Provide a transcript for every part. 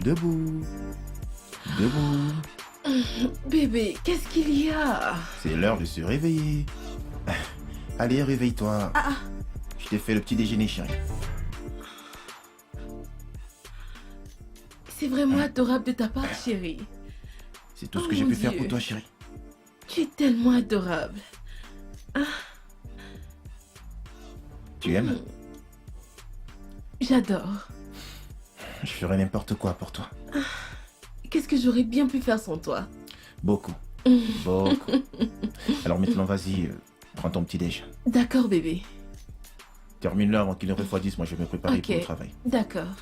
Debout. Debout. Bébé, qu'est-ce qu'il y a? C'est l'heure de se réveiller. Allez, réveille-toi. Ah, Je t'ai fait le petit déjeuner, chérie. c'est vraiment adorable de ta part, chérie. C'est tout ce Oh que j'ai mon pu faire Dieu. pour toi, chérie. Tu es tellement adorable. Tu aimes? J'adore. Je ferai n'importe quoi pour toi. Qu'est-ce que j'aurais bien pu faire sans toi? Beaucoup. Beaucoup. Alors maintenant, vas-y, prends ton petit déj. D'accord, bébé. Termine-le avant qu'il ne refroidisse. Moi, je vais me préparer Ok. pour le travail. D'accord.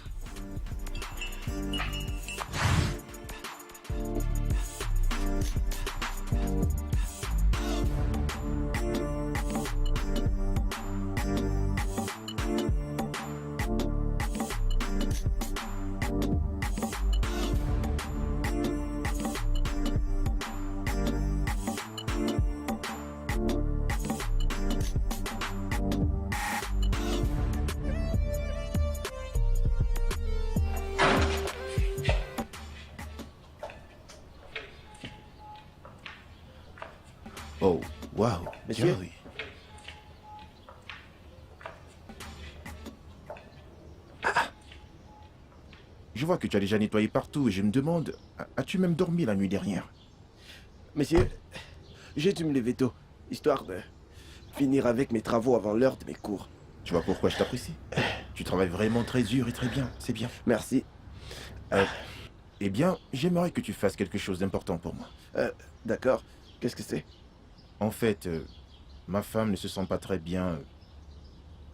Oh, waouh. Monsieur? Joey. Ah. Je vois que tu as déjà nettoyé partout et je me demande, as-tu même dormi la nuit dernière? Monsieur, j'ai dû me lever tôt, histoire de finir avec mes travaux avant l'heure de mes cours. Tu vois pourquoi je t'apprécie? Tu travailles vraiment très dur et très bien, c'est bien. Merci. Eh bien, j'aimerais que tu fasses quelque chose d'important pour moi. D'accord. Qu'est-ce que c'est? En fait, ma femme ne se sent pas très bien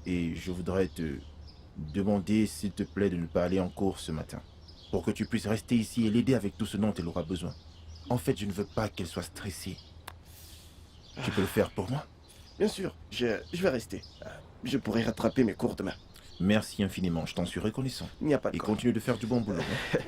et je voudrais te demander, s'il te plaît, de ne pas aller en cours ce matin. Pour que tu puisses rester ici et l'aider avec tout ce dont elle aura besoin. En fait, je ne veux pas qu'elle soit stressée. Tu peux le faire pour moi? Bien sûr, je vais rester. Je pourrai rattraper mes cours demain. Merci infiniment, je t'en suis reconnaissant. Il n'y a pas de Et quoi. continue de faire du bon boulot. hein.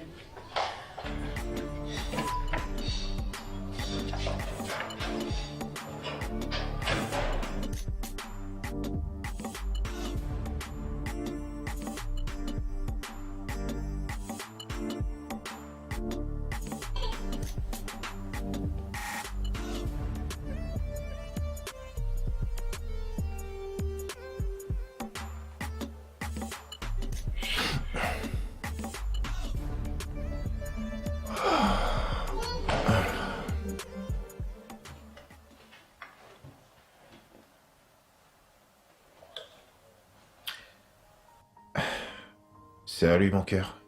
Salut mon cœur.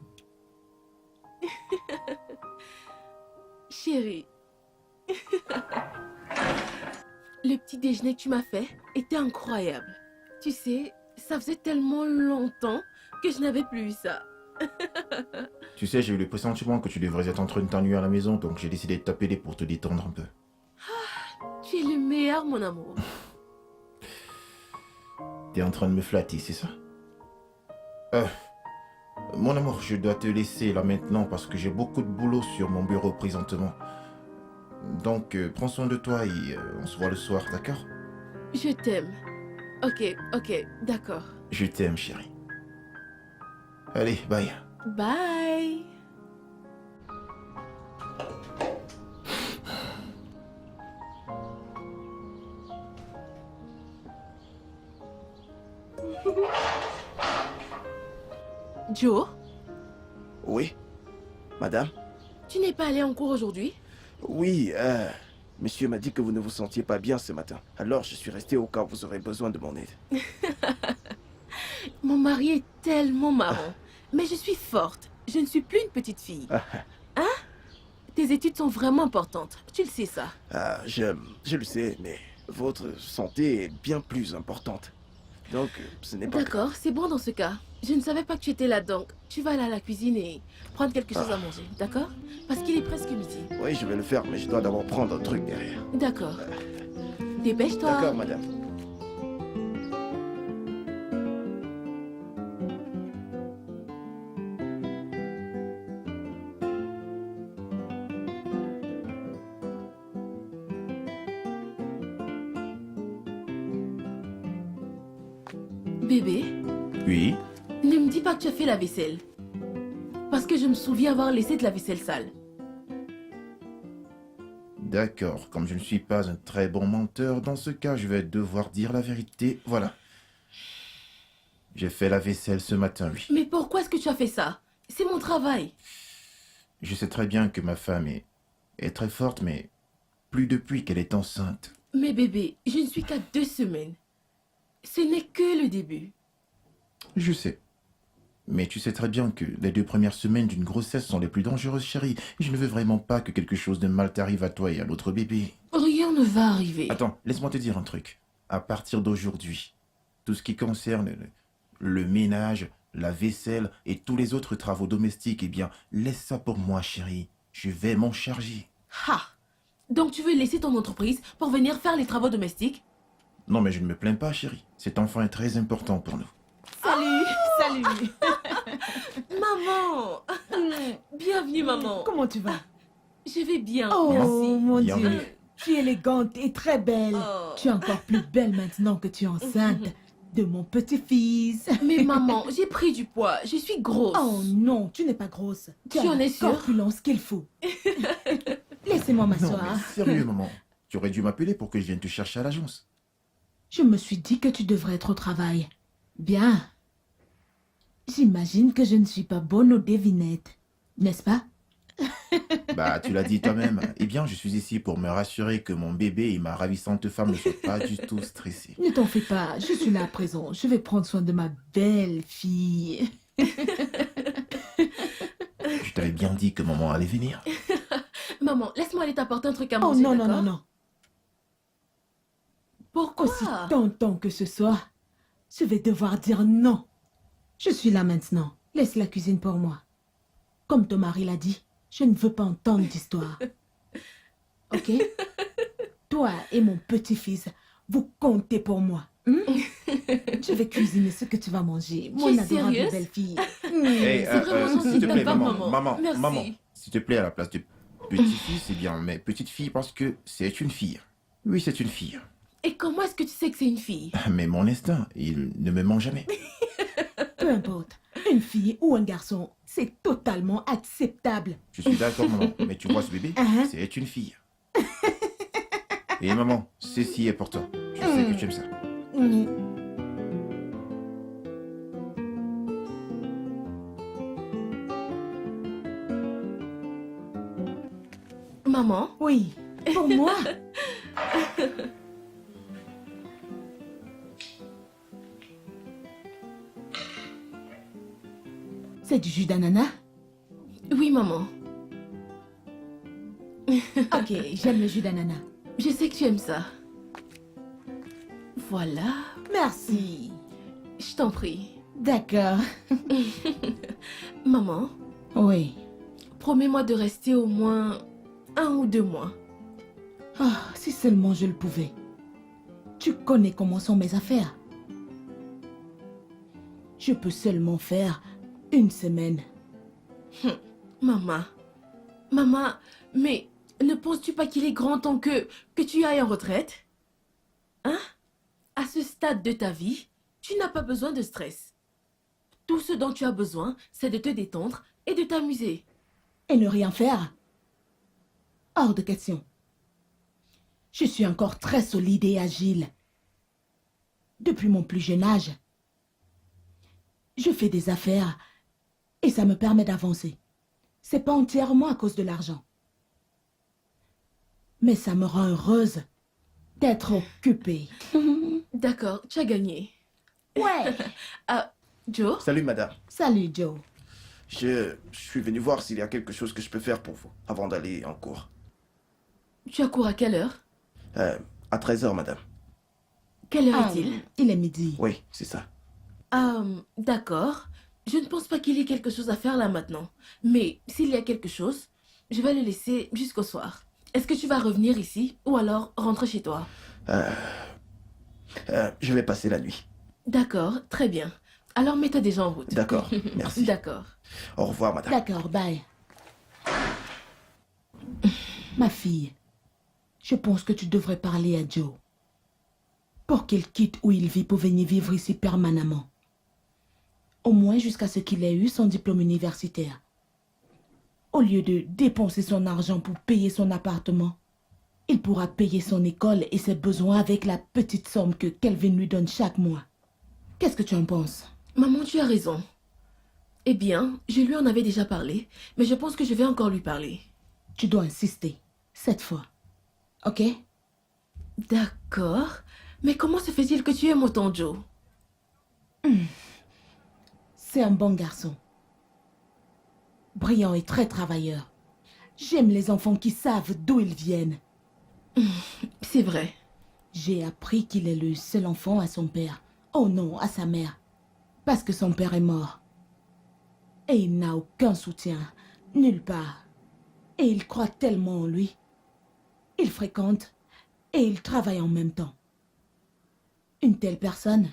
Chérie. Le petit déjeuner que tu m'as fait était incroyable. Tu sais, ça faisait tellement longtemps que je n'avais plus eu ça. Tu sais, j'ai eu le pressentiment que tu devrais être en train de t'ennuyer à la maison, donc j'ai décidé de t'appeler pour te détendre un peu. Tu es le meilleur, mon amour. T'es en train de me flatter, c'est ça? Mon amour, je dois te laisser là maintenant parce que j'ai beaucoup de boulot sur mon bureau présentement. Donc, prends soin de toi et on se voit le soir, d'accord? Je t'aime. Ok, d'accord. Je t'aime, chérie. Allez, bye. Bye. Joe, Oui? Madame? tu n'es pas allé en cours aujourd'hui? Oui, monsieur m'a dit que vous ne vous sentiez pas bien ce matin. Alors je suis resté au cas où vous aurez besoin de mon aide. Mon mari est tellement marrant. Mais je suis forte. Je ne suis plus une petite fille. Hein? Tes études sont vraiment importantes. Tu le sais, ça. Je le sais, mais votre santé est bien plus importante. Donc, ce n'est pas... D'accord, c'est bon dans ce cas. Je ne savais pas que tu étais là, donc tu vas aller à la cuisine et prendre quelque chose à manger, d'accord? Parce qu'il est presque midi. Oui, je vais le faire, mais je dois d'abord prendre un truc derrière. D'accord. Dépêche-toi. D'accord, madame. Bébé, Oui? ne me dis pas que tu as fait la vaisselle. Parce que je me souviens avoir laissé de la vaisselle sale. D'accord, comme je ne suis pas un très bon menteur, dans ce cas, je vais devoir dire la vérité. Voilà. J'ai fait la vaisselle ce matin, oui. Mais pourquoi est-ce que tu as fait ça? C'est mon travail. Je sais très bien que ma femme est très forte, mais plus depuis qu'elle est enceinte. Mais bébé, je ne suis qu'à 2 semaines. Ce n'est que le début. Je sais. Mais tu sais très bien que les 2 premières semaines d'une grossesse sont les plus dangereuses, chérie. Je ne veux vraiment pas que quelque chose de mal t'arrive à toi et à l'autre bébé. Rien ne va arriver. Attends, laisse-moi te dire un truc. À partir d'aujourd'hui, tout ce qui concerne le ménage, la vaisselle et tous les autres travaux domestiques, eh bien, laisse ça pour moi, chérie. Je vais m'en charger. Ha! Donc tu veux laisser ton entreprise pour venir faire les travaux domestiques? Non, mais je ne me plains pas, chérie. Cet enfant est très important pour nous. Salut, salut. Maman! Bienvenue, maman. Comment tu vas? Je vais bien, Oh, merci. mon Bienvenue. Dieu. Tu es élégante et très belle. Oh. Tu es encore plus belle maintenant que tu es enceinte de mon petit-fils. Mais maman, j'ai pris du poids. Je suis grosse. Oh non, tu n'es pas grosse. Tu as en la es sûre? corpulence qu'il faut. Laissez-moi Non, mais m'asseoir. sérieux, maman. Tu aurais dû m'appeler pour que je vienne te chercher à l'agence. Je me suis dit que tu devrais être au travail. Bien. J'imagine que je ne suis pas bonne aux devinettes, n'est-ce pas? Bah, tu l'as dit toi-même. Eh bien, je suis ici pour me rassurer que mon bébé et ma ravissante femme ne sont pas du tout stressés. Ne t'en fais pas, je suis là à présent. Je vais prendre soin de ma belle fille. Je t'avais bien dit que maman allait venir. Maman, laisse-moi aller t'apporter un truc à Oh manger, non, non, d'accord? non, non. Pourquoi? Aussi tentant que ce soit, je vais devoir dire non. Je suis là maintenant. Laisse la cuisine pour moi. Comme ton mari l'a dit, je ne veux pas entendre d'histoire. Ok? Toi et mon petit-fils, vous comptez pour moi. Je vais cuisiner ce que tu vas manger, mon es adorable sérieuse? belle-fille. Hey, C'est vraiment gentil s'il te de ta plaît, part, maman, maman. Merci. maman, s'il te plaît, à la place de petit-fils, eh bien, mais petite fille parce que c'est une fille. Oui, c'est une fille. Et comment est-ce que tu sais que c'est une fille? Mais mon instinct, il ne me ment jamais. Peu importe, une fille ou un garçon, c'est totalement acceptable. Je suis d'accord, maman, mais tu vois ce bébé, Uh-huh. c'est une fille. Et maman, ceci est pour toi. Je sais que tu aimes ça. Mm. Maman? Oui, pour moi. C'est du jus d'ananas? Oui, maman. Ok, j'aime le jus d'ananas. Je sais que tu aimes ça. Voilà. Merci. Je t'en prie. D'accord. Maman, Oui. promets-moi de rester au moins 1 ou 2 mois. Ah, si seulement je le pouvais. Tu connais comment sont mes affaires. Je peux seulement faire 1 semaine. Maman, mais ne penses-tu pas qu'il est grand temps que tu ailles en retraite? Hein? À ce stade de ta vie, tu n'as pas besoin de stress. Tout ce dont tu as besoin, c'est de te détendre et de t'amuser. Et ne rien faire? Hors de question. Je suis encore très solide et agile. Depuis mon plus jeune âge, je fais des affaires et ça me permet d'avancer. C'est pas entièrement à cause de l'argent. Mais ça me rend heureuse d'être occupée. D'accord, tu as gagné. Ouais. Ah, Joe? Salut, madame. Salut Joe. Je suis venu voir s'il y a quelque chose que je peux faire pour vous avant d'aller en cours. Tu as cours à quelle heure? À 13h, madame. Quelle heure Ah, est-il? il est midi. Oui, c'est ça. D'accord. Je ne pense pas qu'il y ait quelque chose à faire là maintenant. Mais s'il y a quelque chose, je vais le laisser jusqu'au soir. Est-ce que tu vas revenir ici ou alors rentrer chez toi? Je vais passer la nuit. D'accord, très bien. Alors mets-toi déjà en route. D'accord, merci. D'accord. Au revoir, madame. D'accord, bye. Ma fille, je pense que tu devrais parler à Joe. Pour qu'il quitte où il vit pour venir vivre ici permanemment. Au moins jusqu'à ce qu'il ait eu son diplôme universitaire. Au lieu de dépenser son argent pour payer son appartement, il pourra payer son école et ses besoins avec la petite somme que Kelvin lui donne chaque mois. Qu'est-ce que tu en penses? Maman, tu as raison. Eh bien, je lui en avais déjà parlé, mais je pense que je vais encore lui parler. Tu dois insister, cette fois. Ok? D'accord. Mais comment se fait-il que tu aimes autant Joe? C'est un bon garçon. Brillant et très travailleur. J'aime les enfants qui savent d'où ils viennent. C'est vrai. J'ai appris qu'il est le seul enfant à son père. Oh non, à sa mère. Parce que son père est mort. Et il n'a aucun soutien, nulle part. Et il croit tellement en lui. Il fréquente et il travaille en même temps. Une telle personne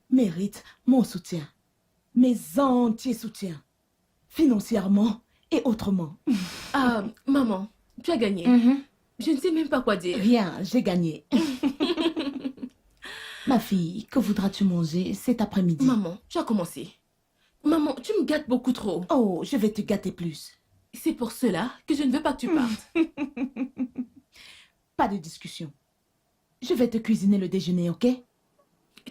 mérite mon soutien. Mes entiers soutiens. Financièrement et autrement. Ah, maman, tu as gagné. Je ne sais même pas quoi dire. Rien, j'ai gagné. Ma fille, que voudras-tu manger cet après-midi? Maman, tu as commencé. Maman, tu me gâtes beaucoup trop. Oh, je vais te gâter plus. C'est pour cela que je ne veux pas que tu partes. Pas de discussion. Je vais te cuisiner le déjeuner, ok?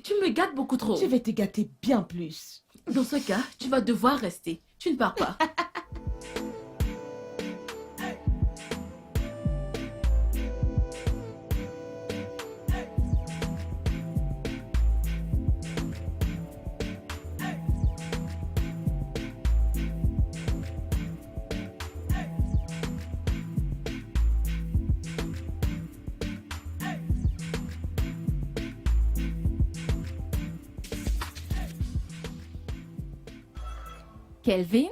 Tu me gâtes beaucoup trop. Je vais te gâter bien plus. Dans ce cas, tu vas devoir rester. Tu ne pars pas. Kelvin?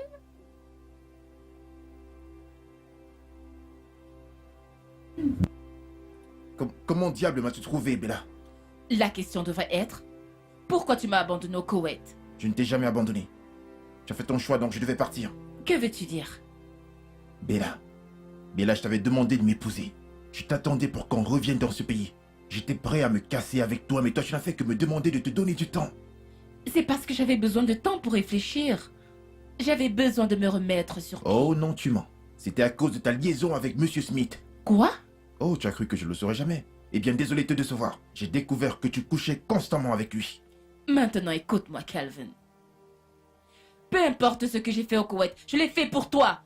Comment diable m'as-tu trouvé, Bella? La question devrait être, pourquoi tu m'as abandonné au Koweït? Je ne t'ai jamais abandonné. Tu as fait ton choix, donc je devais partir. Que veux-tu dire? Bella. Bella, je t'avais demandé de m'épouser. Je t'attendais pour qu'on revienne dans ce pays. J'étais prêt à me casser avec toi, mais toi, tu n'as fait que me demander de te donner du temps. C'est parce que j'avais besoin de temps pour réfléchir. J'avais besoin de me remettre sur pied. Oh non, tu mens. C'était à cause de ta liaison avec Monsieur Smith. Quoi? Oh, tu as cru que je le saurais jamais. Eh bien, désolé de te décevoir. J'ai découvert que tu couchais constamment avec lui. Maintenant, écoute-moi, Calvin. Peu importe ce que j'ai fait au Koweït, je l'ai fait pour toi.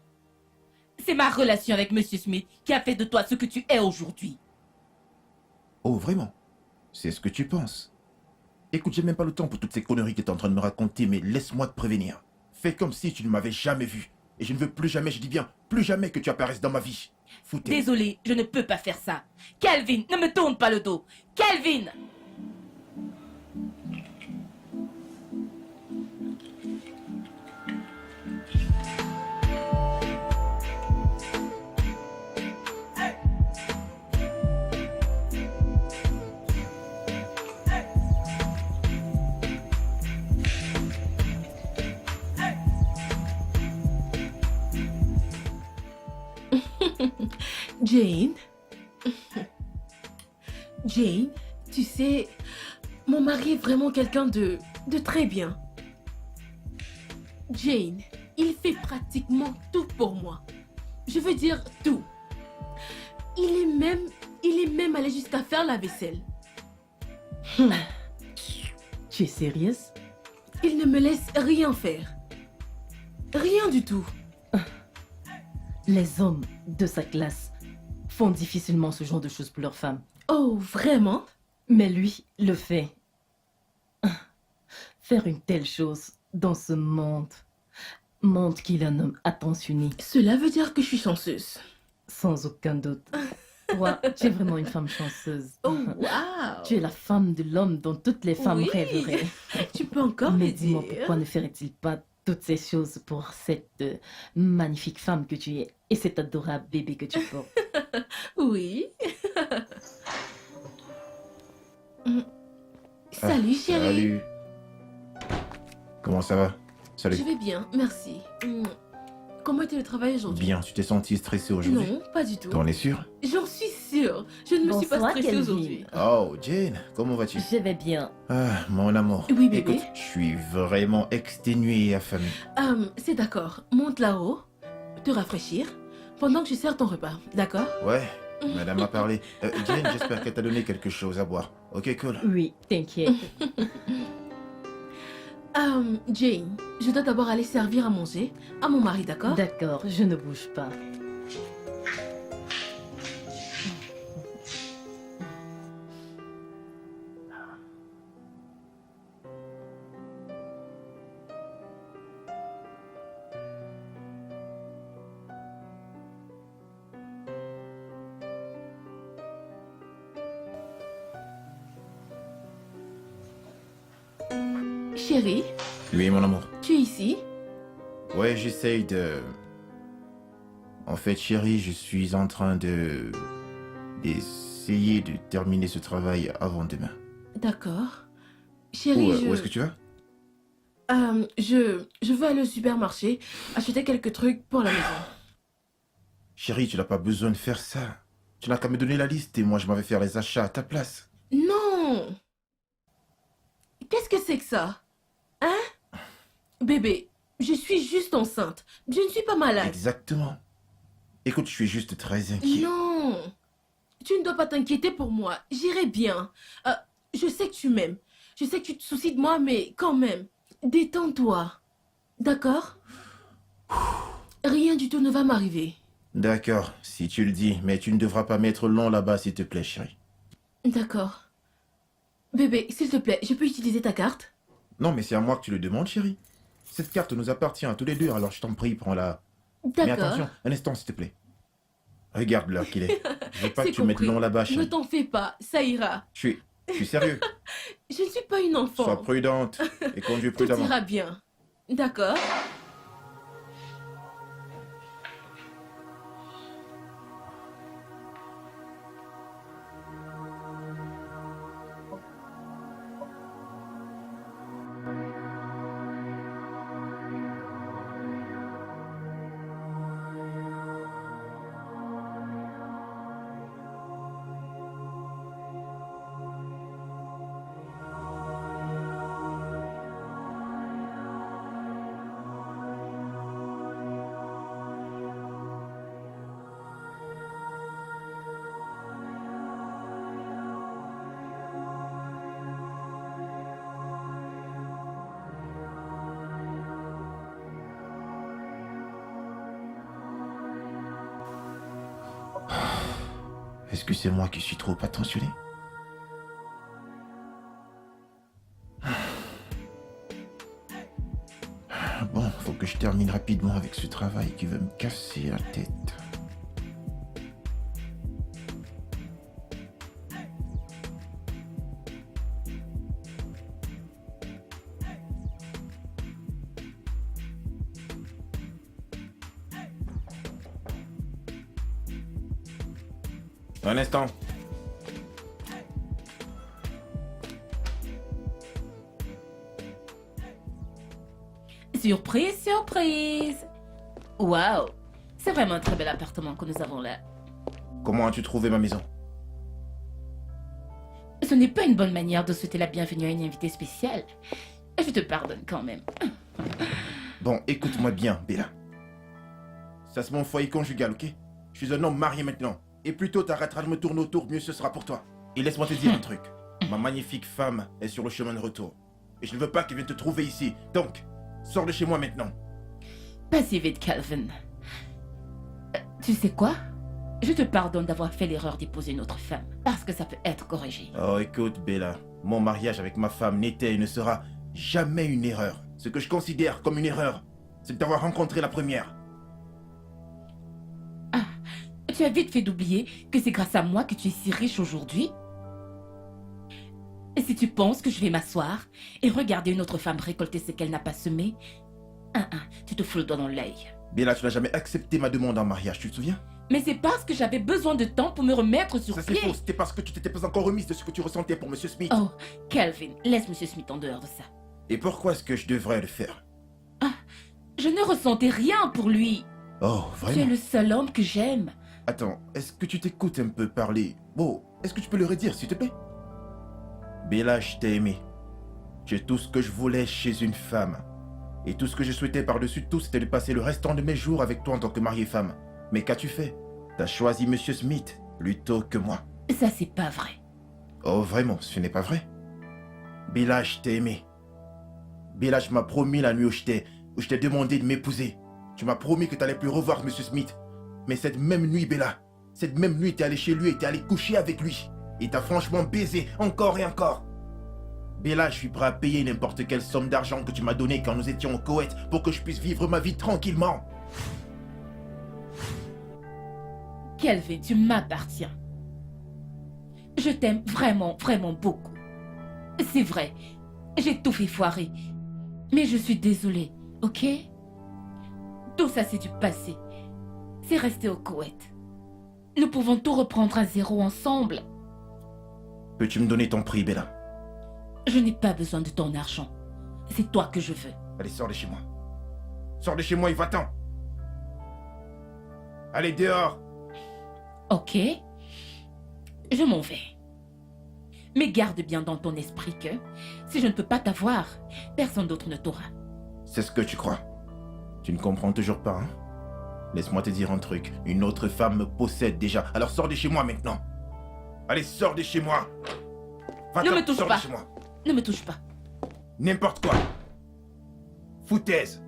C'est ma relation avec Monsieur Smith qui a fait de toi ce que tu es aujourd'hui. Oh, vraiment? C'est ce que tu penses? Écoute, j'ai même pas le temps pour toutes ces conneries que tu es en train de me raconter, mais laisse-moi te prévenir. Fais comme si tu ne m'avais jamais vu. Et je ne veux plus jamais, je dis bien, plus jamais que tu apparaisses dans ma vie. Foutez. Désolé, je ne peux pas faire ça. Calvin, ne me tourne pas le dos. Calvin! Jane. Jane, tu sais, mon mari est vraiment quelqu'un de très bien. Jane, il fait pratiquement tout pour moi. Je veux dire tout. Il est même allé jusqu'à faire la vaisselle. Tu es sérieuse? Il ne me laisse rien faire. Rien du tout. Les hommes de sa classe font difficilement ce genre de choses pour leurs femmes. Oh, vraiment? Mais lui le fait. Faire une telle chose dans ce monde montre qu'il est un homme attentionné, Cela veut dire que je suis chanceuse. sans aucun doute. Toi, tu es vraiment une femme chanceuse. Oh, waouh! Tu es la femme de l'homme dont toutes les femmes Oui. rêveraient. Tu peux encore Mais me dis-moi, dire. pourquoi ne ferait-il pas toutes ces choses pour cette magnifique femme que tu es et cet adorable bébé que tu portes? Oui. Salut, chérie. Salut. Comment ça va? Salut. Je vais bien, merci. Comment était le travail aujourd'hui? Bien, tu t'es senti stressé aujourd'hui? Non, pas du tout. T'en es sûr? J'en suis sûre. Je ne me suis pas Bonsoir, stressée Kelvin. aujourd'hui. Oh, Jane, comment vas-tu? Je vais bien. Ah, mon amour. Oui, bébé. Écoute, je suis vraiment exténué et affamé. C'est d'accord. Monte là-haut. te rafraîchir pendant que je sers ton repas, d'accord? Ouais, madame a parlé. Jane, j'espère qu'elle t'a donné quelque chose à boire. Ok, cool. Oui, t'inquiète. Jane, je dois d'abord aller servir à manger à mon mari, d'accord? D'accord, je ne bouge pas. Chérie, Oui, mon amour. tu es ici? Ouais, j'essaye de... En fait, chérie, je suis en train d'essayer de terminer ce travail avant demain. D'accord. Où, Chérie, où est-ce que tu vas? je veux aller au supermarché acheter quelques trucs pour la maison. Chérie, tu n'as pas besoin de faire ça. Tu n'as qu'à me donner la liste et moi je m'en vais faire les achats à ta place. Non! Qu'est-ce que c'est que ça? Hein? Bébé, je suis juste enceinte. Je ne suis pas malade. Exactement. Écoute, je suis juste très inquiet. Non! Tu ne dois pas t'inquiéter pour moi. J'irai bien. Je sais que tu m'aimes. Je sais que tu te soucies de moi, mais quand même, détends-toi. D'accord? Rien du tout ne va m'arriver. D'accord, si tu le dis, mais tu ne devras pas mettre long là-bas, s'il te plaît, chérie. D'accord. Bébé, s'il te plaît, je peux utiliser ta carte? Non, mais c'est à moi que tu le demandes, chérie. Cette carte nous appartient à tous les deux, alors je t'en prie, prends-la. Mais D'accord. attention, un instant, s'il te plaît. Regarde l'heure qu'il est. Je veux pas que C'est tu mettes compris. long là-bas, Ne chérie. t'en fais pas, ça ira. Je suis sérieux. Je ne suis pas une enfant. Sois prudente et conduis Tout prudemment. ira bien. D'accord. Est-ce que c'est moi qui suis trop attentionné? Bon, faut que je termine rapidement avec ce travail qui va me casser la tête. Un instant. Surprise, surprise. Waouh, c'est vraiment un très bel appartement que nous avons là. Comment as-tu trouvé ma maison? Ce n'est pas une bonne manière de souhaiter la bienvenue à une invitée spéciale. Je te pardonne quand même. Bon, écoute-moi bien, Bella. Ça c'est mon foyer conjugal, ok? Je suis un homme marié maintenant. Et plus tôt t'arrêteras de me tourner autour, mieux ce sera pour toi. Et laisse-moi te dire un truc. Ma magnifique femme est sur le chemin de retour. Et je ne veux pas qu'elle vienne te trouver ici. Donc, sors de chez moi maintenant. Pas si vite, Calvin. Tu sais quoi? Je te pardonne d'avoir fait l'erreur d'épouser une autre femme. Parce que ça peut être corrigé. Oh, écoute, Bella. Mon mariage avec ma femme n'était et ne sera jamais une erreur. Ce que je considère comme une erreur, c'est d'avoir rencontré la première. Tu as vite fait d'oublier que c'est grâce à moi que tu es si riche aujourd'hui. Et si tu penses que je vais m'asseoir et regarder une autre femme récolter ce qu'elle n'a pas semé, tu te fous le doigt dans l'œil. Bella, tu n'as jamais accepté ma demande en mariage, tu te souviens? Mais c'est parce que j'avais besoin de temps pour me remettre sur Ça c'est pied. faux, c'était parce que tu t'étais pas encore remise de ce que tu ressentais pour Monsieur Smith. Oh, Calvin, laisse Monsieur Smith en dehors de ça. Et pourquoi est-ce que je devrais le faire? Je ne ressentais rien pour lui. Oh, Tu es vraiment? le seul homme que j'aime. Attends, est-ce que tu t'écoutes un peu parler? Bon, est-ce que tu peux le redire, s'il te plaît? Bella, je t'ai aimé. Tu es tout ce que je voulais chez une femme. Et tout ce que je souhaitais par-dessus tout, c'était de passer le restant de mes jours avec toi en tant que mari et femme. Mais qu'as-tu fait? T'as choisi Monsieur Smith plutôt que moi. Ça, c'est pas vrai. Oh, vraiment, ce n'est pas vrai. Bella, je t'ai aimé. Bella, je m'as promis la nuit où je t'ai demandé de m'épouser. Tu m'as promis que tu n'allais plus revoir Monsieur Smith. Mais cette même nuit, Bella, cette même nuit, t'es allé chez lui et t'es allé coucher avec lui. Et t'as franchement baisé encore et encore. Bella, je suis prêt à payer n'importe quelle somme d'argent que tu m'as donnée quand nous étions au Koweït pour que je puisse vivre ma vie tranquillement. Kelvin, tu m'appartiens. Je t'aime vraiment, vraiment beaucoup. C'est vrai, j'ai tout fait foirer. Mais je suis désolée, ok? Tout ça, c'est du passé. C'est resté au Koweït. Nous pouvons tout reprendre à zéro ensemble. Peux-tu me donner ton prix, Bella? Je n'ai pas besoin de ton argent. C'est toi que je veux. Allez, sors de chez moi. Sors de chez moi et va-t'en. Allez, dehors. Ok? Je m'en vais. Mais garde bien dans ton esprit que si je ne peux pas t'avoir, personne d'autre ne t'aura. C'est ce que tu crois. Tu ne comprends toujours pas, hein? Laisse-moi te dire un truc. Une autre femme me possède déjà. Alors sors de chez moi maintenant. Allez, sors de chez moi. Va-t'en, Ne me touche sors pas. de chez moi. Ne me touche pas. N'importe quoi. Foutaise.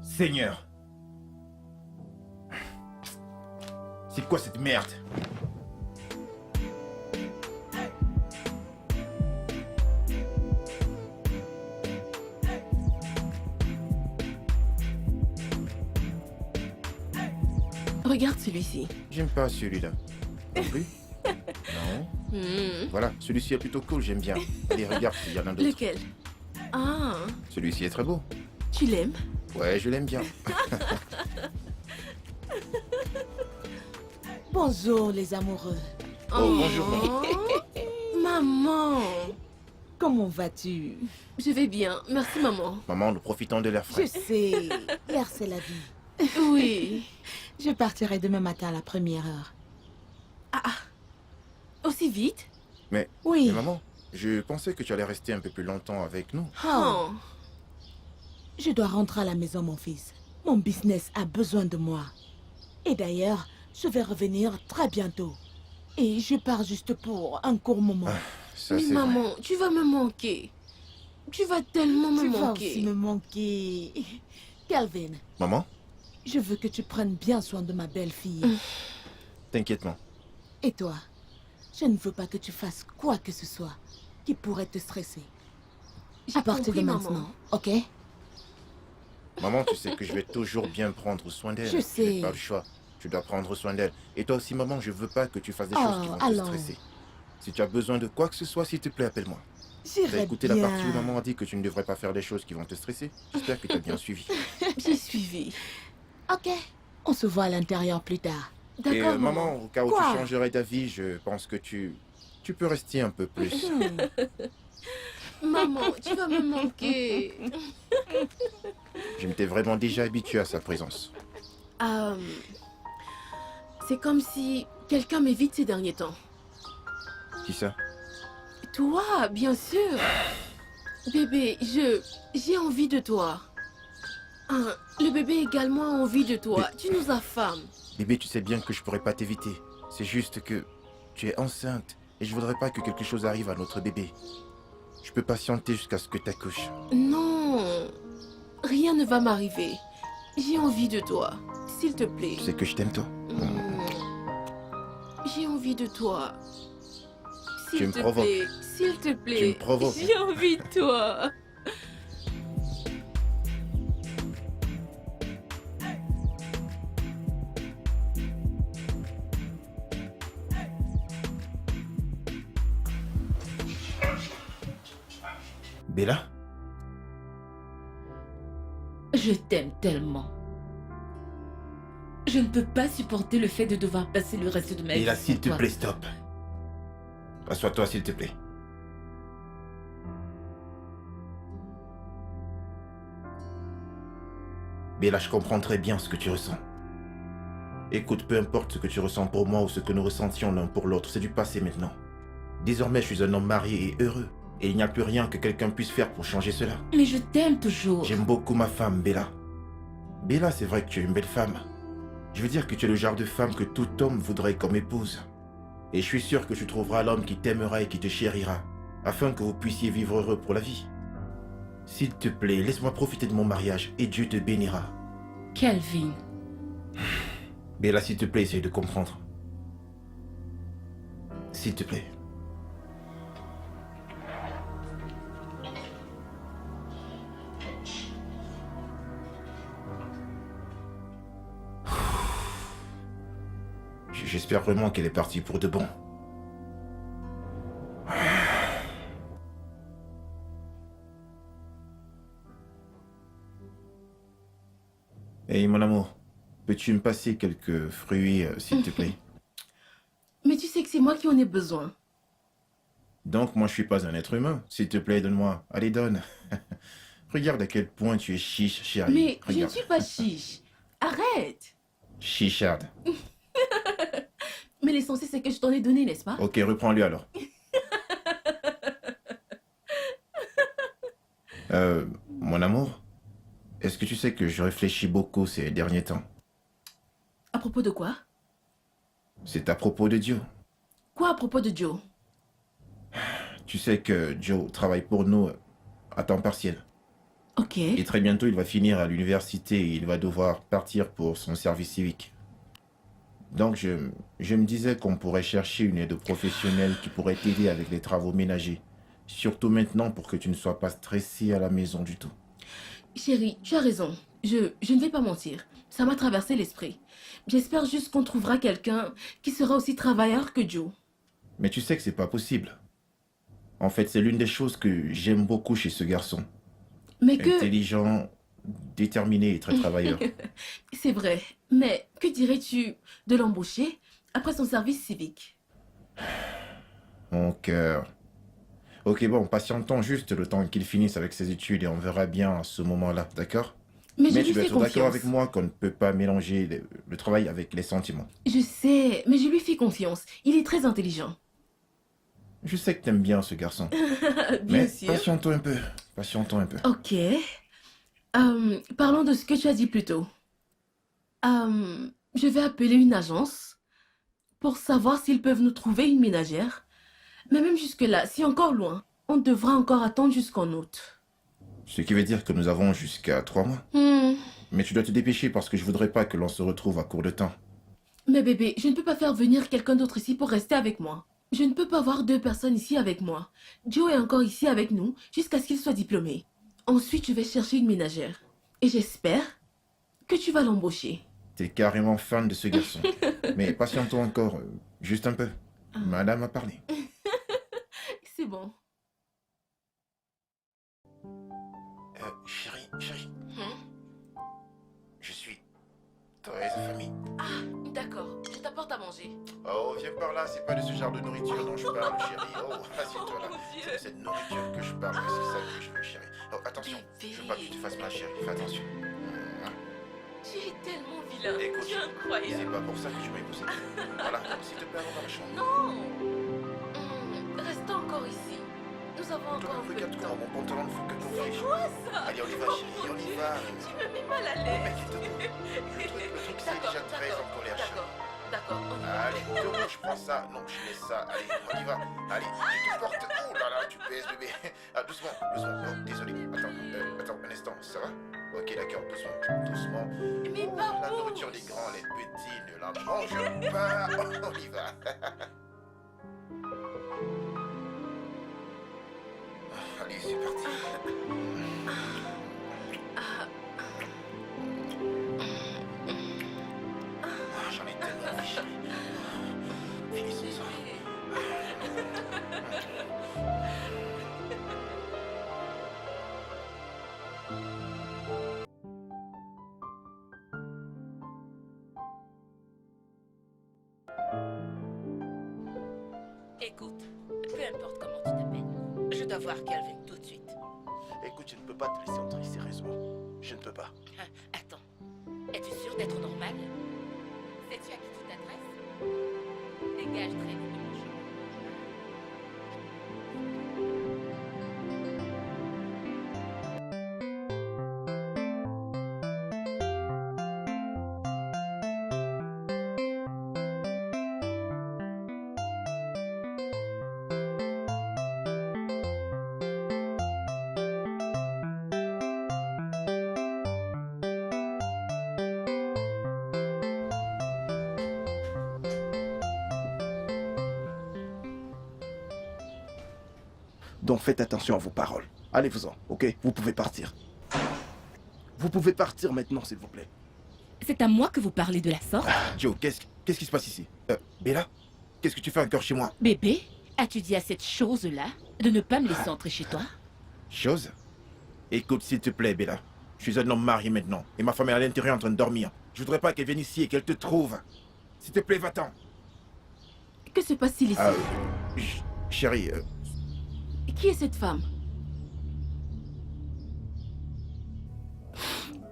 Seigneur. C'est quoi cette merde? Regarde celui-ci. J'aime pas celui-là. Non plus? Non. Hmm. Voilà, celui-ci est plutôt cool, j'aime bien. Allez, regarde, il y en a d'autres. Lequel? Ah, Celui-ci est très beau. tu l'aimes? Ouais, je l'aime bien. Bonjour les amoureux. Oh, bonjour, maman. Maman. Comment vas-tu? Je vais bien, merci maman. Maman, nous profitons de l'air Je frais. sais, l'air c'est la vie. Oui. Je partirai demain matin à la première heure. Aussi vite? Oui. Mais maman, je pensais que tu allais rester un peu plus longtemps avec nous. Oh, Oh. je dois rentrer à la maison, mon fils. Mon business a besoin de moi. Et d'ailleurs, je vais revenir très bientôt. Et je pars juste pour un court moment. Ça, Mais c'est vrai. maman, tu vas me manquer. Tu vas tellement me Tu vas manquer. aussi me manquer. Calvin, Maman, je veux que tu prennes bien soin de ma belle-fille. t'inquiète, non. Et toi, je ne veux pas que tu fasses quoi que ce soit qui pourrait te stresser. J'ai À partir de compris, maintenant, maman. ok? Maman, tu sais que je vais toujours bien prendre soin d'elle. Je sais. n'ai pas le choix. Tu dois prendre soin d'elle. Et toi aussi, maman, je veux pas que tu fasses des Oh, choses qui vont te allons. stresser. Si tu as besoin de quoi que ce soit, s'il te plaît, appelle-moi. T'as J'irai écouté bien. la partie où maman a dit que tu ne devrais pas faire des choses qui vont te stresser? J'espère que tu as bien suivi. J'ai suivi. Ok. On se voit à l'intérieur plus tard. Et D'accord, maman. maman, au cas où Quoi? tu changerais d'avis, je pense que tu peux rester un peu plus. Maman, tu vas me manquer. Je m'étais vraiment déjà habitué à sa présence. C'est comme si quelqu'un m'évite ces derniers temps. Qui ça? Toi, bien sûr. Bébé, j'ai envie de toi. Le bébé également a envie de toi. Tu nous affames. Bébé, tu sais bien que je pourrais pas t'éviter. C'est juste que tu es enceinte et je voudrais pas que quelque chose arrive à notre bébé. Je peux patienter jusqu'à ce que tu accouches. Non, rien ne va m'arriver. J'ai envie de toi. S'il te plaît. Tu sais que je t'aime, toi. J'ai envie de toi. Tu S'il me te provoques. plaît. S'il te plaît. Tu me provoques. J'ai envie de toi. Bella? Je t'aime tellement. Je ne peux pas supporter le fait de devoir passer le reste de ma vie. Bella, sans s'il te toi. plaît, stop. Assois-toi, s'il te plaît. Bella, je comprends très bien ce que tu ressens. Écoute, peu importe ce que tu ressens pour moi ou ce que nous ressentions l'un pour l'autre, c'est du passé maintenant. Désormais, je suis un homme marié et heureux. Et il n'y a plus rien que quelqu'un puisse faire pour changer cela. Mais je t'aime toujours. J'aime beaucoup ma femme, Bella. Bella, c'est vrai que tu es une belle femme. Je veux dire que tu es le genre de femme que tout homme voudrait comme épouse. Et je suis sûr que tu trouveras l'homme qui t'aimera et qui te chérira, afin que vous puissiez vivre heureux pour la vie. S'il te plaît, laisse-moi profiter de mon mariage et Dieu te bénira. Kelvin, Bella, s'il te plaît, essaye de comprendre. S'il te plaît. J'espère vraiment qu'elle est partie pour de bon. Hey, mon amour, peux-tu me passer quelques fruits, s'il te plaît? Mais tu sais que c'est moi qui en ai besoin. Donc, moi, je suis pas un être humain. S'il te plaît, donne-moi. Allez, donne. Regarde à quel point tu es chiche, chérie. Mais je ne Regarde. suis pas chiche. Arrête. Chicharde. Mais l'essentiel, c'est que je t'en ai donné, n'est-ce pas? Ok, reprends-lui alors. Mon amour, est-ce que tu sais que je réfléchis beaucoup ces derniers temps? À propos de quoi? C'est à propos de Joe. Quoi à propos de Joe? Tu sais que Joe travaille pour nous à temps partiel. Ok. Et très bientôt, il va finir à l'université et il va devoir partir pour son service civique. Donc, je me disais qu'on pourrait chercher une aide professionnelle qui pourrait t'aider avec les travaux ménagers. Surtout maintenant pour que tu ne sois pas stressée à la maison du tout. Chérie, tu as raison. Je ne vais pas mentir. Ça m'a traversé l'esprit. J'espère juste qu'on trouvera quelqu'un qui sera aussi travailleur que Joe. Mais tu sais que c'est pas possible. En fait, c'est l'une des choses que j'aime beaucoup chez ce garçon. Mais que... Intelligent, déterminé et très travailleur. C'est vrai. Mais que dirais-tu de l'embaucher après son service civique? Mon cœur. Ok, bon, patientons juste le temps qu'il finisse avec ses études et on verra bien à ce moment-là, d'accord? Mais je Mais lui tu dois fais être d'accord confiance. avec moi qu'on ne peut pas mélanger le travail avec les sentiments. Je sais, mais je lui fais confiance. Il est très intelligent. Je sais que t'aimes bien ce garçon. Bien Mais sûr. patientons un peu. Patientons un peu. Ok. Parlons de ce que tu as dit plus tôt. Je vais appeler une agence pour savoir s'ils peuvent nous trouver une ménagère. Mais même jusque-là, si encore loin, on devra encore attendre jusqu'en août. Ce qui veut dire que nous avons jusqu'à 3 mois. Mais tu dois te dépêcher parce que je voudrais pas que l'on se retrouve à court de temps. Mais bébé, je ne peux pas faire venir quelqu'un d'autre ici pour rester avec moi. Je ne peux pas avoir 2 personnes ici avec moi. Joe est encore ici avec nous jusqu'à ce qu'il soit diplômé. Ensuite, je vais chercher une ménagère. Et j'espère que tu vas l'embaucher. T'es carrément fan de ce garçon. Mais patientons encore, juste un peu. Madame a parlé. C'est bon. Chérie, je suis très affamé. Ah, d'accord. Je t'apporte à manger. Oh, viens par là, c'est pas de ce genre de nourriture dont je parle, chérie. Oh, assieds-toi là. mon Dieu. C'est de cette nourriture que je parle, mais c'est ça que je veux, chérie. Oh, attention, Bébé. je veux pas que tu te fasses mal, chérie. Fais attention. Tu es tellement vilain. Écoute, Tu es c'est incroyable. pas pour ça que tu m'as épousé. Voilà, s'il te plaît, rentre dans la chambre. Non. Restons encore ici. Nous avons Toi, encore un peu de regarde comment temps. mon pantalon ne fait que gonfler. C'est quoi ça? Allez, on y va, chérie, on y va. Tu me mets mal à Oh, l'aise. mec, il te coupe. Le truc, c'est D'accord, déjà très en colère, chérie. d'accord, on y va. Allez, debout, je prends ça. Non, je laisse ça. Allez, on y va. Allez, tu te portes. Oh là là, tu pèses, bébé. Ah, doucement. Oh, désolé. Attends, un instant. Ça va? Ok, d'accord, doucement. Mais Oh, pas la bouge. nourriture des grands, les petits ne la mangent pas. Oh, on y va. Allez, c'est parti. J'en ai tellement envie, chérie. Finissons ça. écoute, peu importe comment tu t'appelles, je dois voir Kelvin tout de suite. Écoute, je ne peux pas te laisser entrer, sérieusement. Je ne peux pas. Hein, attends, es-tu sûr d'être normal? Sais-tu à qui tu t'adresses? Dégage très vite de mon chemin. Donc faites attention à vos paroles. Allez-vous-en, ok? Vous pouvez partir. Vous pouvez partir maintenant, s'il vous plaît. C'est à moi que vous parlez de la sorte? Joe, qu'est-ce qui se passe ici? Bella, qu'est-ce que tu fais encore chez moi? Bébé, as-tu dit à cette chose-là de ne pas me laisser entrer chez toi? Chose? Écoute, s'il te plaît, Bella. Je suis un homme marié maintenant, et ma femme est à l'intérieur en train de dormir. Je voudrais pas qu'elle vienne ici et qu'elle te trouve. S'il te plaît, va-t'en. Que se passe-t-il ici? Chérie, Qui est cette femme?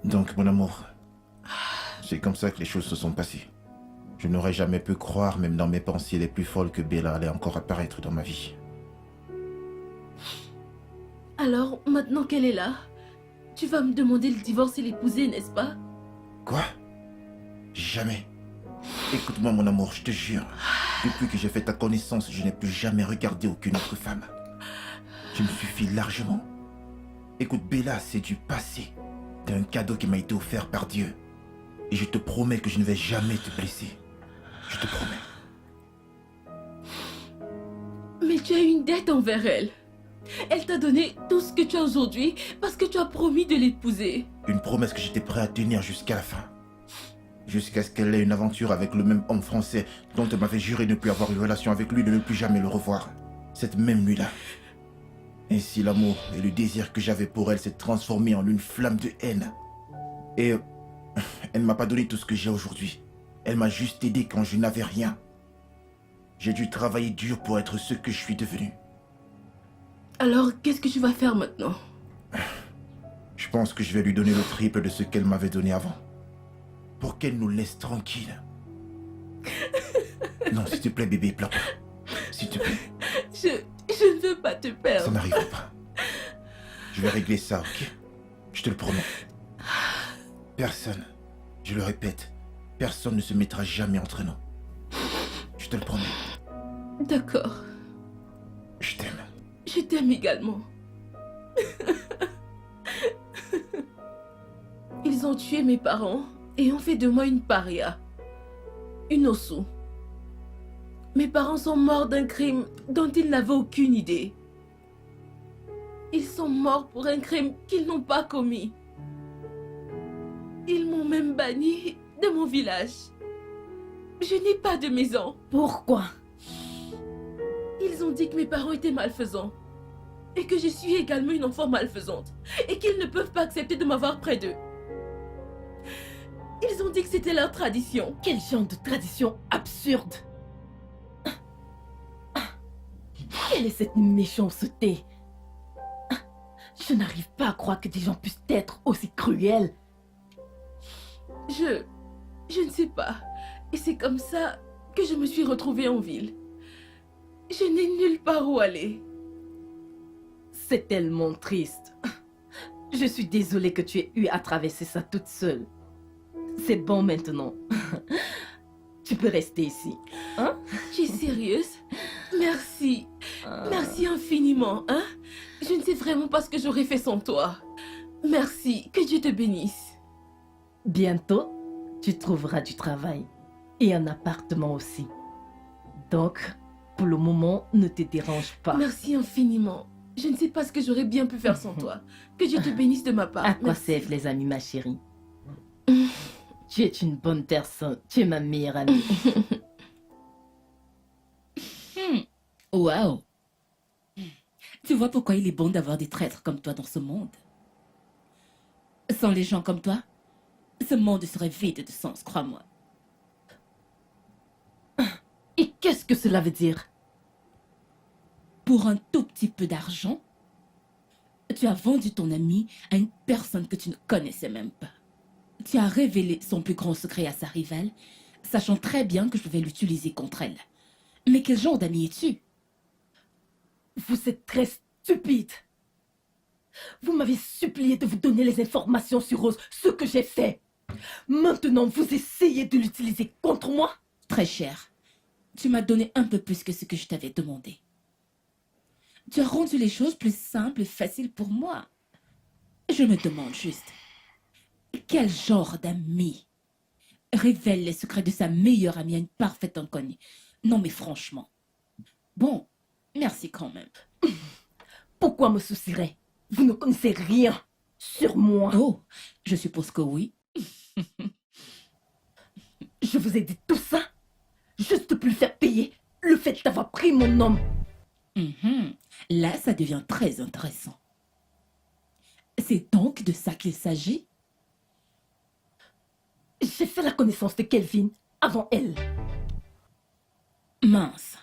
donc, mon amour, c'est comme ça que les choses se sont passées. Je n'aurais jamais pu croire, même dans mes pensées les plus folles, que Bella allait encore apparaître dans ma vie. Alors, maintenant qu'elle est là, tu vas me demander le divorce et l'épouser, n'est-ce pas? Quoi? Jamais. Écoute-moi, mon amour, je te jure. Depuis que j'ai fait ta connaissance, je n'ai plus jamais regardé aucune autre femme. Je me suffis largement. Écoute, Bella, c'est du passé. T'es un cadeau qui m'a été offert par Dieu. Et je te promets que je ne vais jamais te blesser. Je te promets. Mais tu as une dette envers elle. Elle t'a donné tout ce que tu as aujourd'hui parce que tu as promis de l'épouser. Une promesse que j'étais prêt à tenir jusqu'à la fin. Jusqu'à ce qu'elle ait une aventure avec le même homme français dont elle m'avait juré de ne plus avoir une relation avec lui, de ne plus jamais le revoir. Cette même nuit-là. Ainsi, l'amour et le désir que j'avais pour elle s'est transformé en une flamme de haine. Et elle ne m'a pas donné tout ce que j'ai aujourd'hui. Elle m'a juste aidé quand je n'avais rien. J'ai dû travailler dur pour être ce que je suis devenu. Alors, qu'est-ce que tu vas faire maintenant? Je pense que je vais lui donner le triple de ce qu'elle m'avait donné avant. Pour qu'elle nous laisse tranquilles. Non, s'il te plaît, bébé, pleure pas. S'il te plaît. Je ne veux pas te Ça perdre. n'arrivera pas. Je vais régler ça, ok? Je te le promets. Personne, je le répète, personne ne se mettra jamais entre nous. Je te le promets. D'accord. Je t'aime. Je t'aime également. Ils ont tué mes parents et ont fait de moi une paria. Une ossou. Mes parents sont morts d'un crime dont ils n'avaient aucune idée. Ils sont morts pour un crime qu'ils n'ont pas commis. Ils m'ont même banni de mon village. Je n'ai pas de maison. Pourquoi? Ils ont dit que mes parents étaient malfaisants. Et que je suis également une enfant malfaisante. Et qu'ils ne peuvent pas accepter de m'avoir près d'eux. Ils ont dit que c'était leur tradition. Quel genre de tradition absurde! Quelle est cette méchanceté? Je n'arrive pas à croire que des gens puissent être aussi cruels. Je ne sais pas. Et c'est comme ça que je me suis retrouvée en ville. Je n'ai nulle part où aller. C'est tellement triste. Je suis désolée que tu aies eu à traverser ça toute seule. C'est bon maintenant. Tu peux rester ici. Hein? Tu es sérieuse? Merci. Merci infiniment, hein? Je ne sais vraiment pas ce que j'aurais fait sans toi. Merci. Que Dieu te bénisse. Bientôt, tu trouveras du travail. Et un appartement aussi. Donc, pour le moment, ne te dérange pas. Merci infiniment. Je ne sais pas ce que j'aurais bien pu faire sans toi. Que Dieu te bénisse de ma part. À quoi Merci. servent les amis, ma chérie? Tu es une bonne personne. Tu es ma meilleure amie. Waouh! Tu vois pourquoi il est bon d'avoir des traîtres comme toi dans ce monde? Sans les gens comme toi, ce monde serait vide de sens, crois-moi. Et qu'est-ce que cela veut dire? Pour un tout petit peu d'argent, tu as vendu ton ami à une personne que tu ne connaissais même pas. Tu as révélé son plus grand secret à sa rivale, sachant très bien que je pouvais l'utiliser contre elle. Mais quel genre d'ami es-tu? Vous êtes très stupide. Vous m'avez supplié de vous donner les informations sur Rose, ce que j'ai fait. Maintenant, vous essayez de l'utiliser contre moi? Très cher, tu m'as donné un peu plus que ce que je t'avais demandé. Tu as rendu les choses plus simples et faciles pour moi. Je me demande juste, quel genre d'ami révèle les secrets de sa meilleure amie à une parfaite inconnue? Non mais franchement. Bon, merci quand même. Pourquoi me soucierais? Vous ne connaissez rien sur moi. Oh, je suppose que oui. Je vous ai dit tout ça juste pour lui faire payer le fait d'avoir pris mon homme. Mhm. Là, ça devient très intéressant. C'est donc de ça qu'il s'agit? J'ai fait la connaissance de Kelvin avant elle. Mince.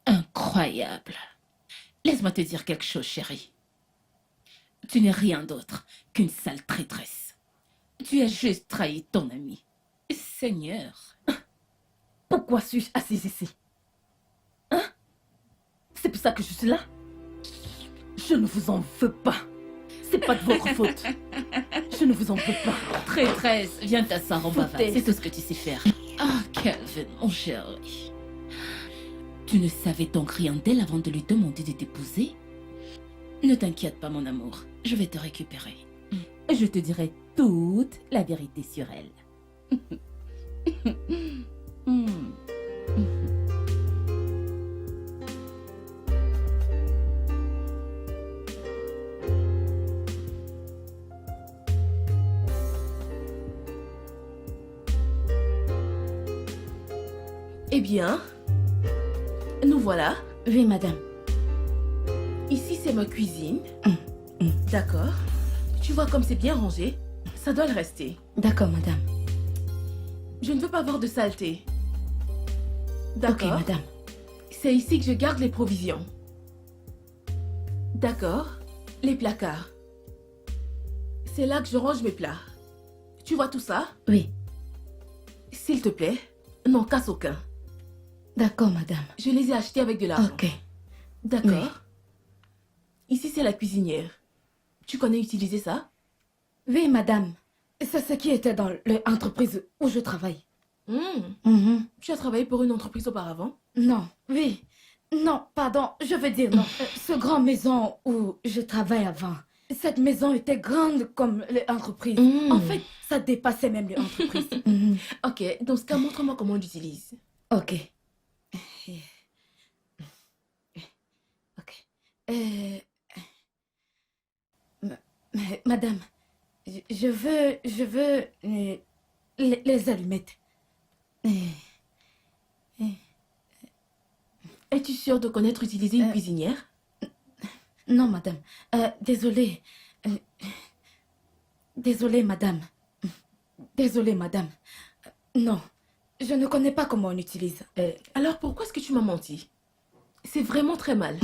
Incroyable. Laisse-moi te dire quelque chose, chérie. Tu n'es rien d'autre qu'une sale traîtresse. Tu as juste trahi ton ami. Seigneur. Pourquoi suis-je assise ici? Hein? C'est pour ça que je suis là? Je ne vous en veux pas. C'est pas de votre faute. Je ne vous en veux pas. Traîtresse, viens t'asseoir en bavard. Foutaise. C'est tout ce que tu sais faire. Ah, Calvin, mon chéri. Tu ne savais donc rien d'elle avant de lui demander de t'épouser? Ne t'inquiète pas, mon amour. Je vais te récupérer. Je te dirai toute la vérité sur elle. Eh bien, nous voilà. Oui, madame. Ici, c'est ma cuisine. D'accord. Tu vois comme c'est bien rangé. Ça doit le rester. D'accord, madame. Je ne veux pas voir de saleté. Ok, D'accord. madame. C'est ici que je garde les provisions. D'accord. Les placards. C'est là que je range mes plats. Tu vois tout ça? Oui. S'il te plaît, n'en casse aucun. D'accord, madame. Je les ai achetés avec de l'argent. Ok. D'accord. Ici, c'est la cuisinière. Tu connais utiliser ça? Oui, madame. C'est ce qui était dans l'entreprise où je travaille. Tu as travaillé pour une entreprise auparavant? Non, oui. Non, pardon, je veux dire non. Ce grand maison où je travaille avant, cette maison était grande comme l'entreprise. En fait, ça dépassait même l'entreprise. Ok, dans ce cas, montre-moi comment on l'utilise. Ok. Ok. Madame, je veux les allumettes. Es-tu sûre de connaître utiliser une cuisinière? Non, madame. Désolée. Désolée, madame. Désolée, madame. Non, je ne connais pas comment on utilise. Alors pourquoi est-ce que tu m'as menti? C'est vraiment très mal.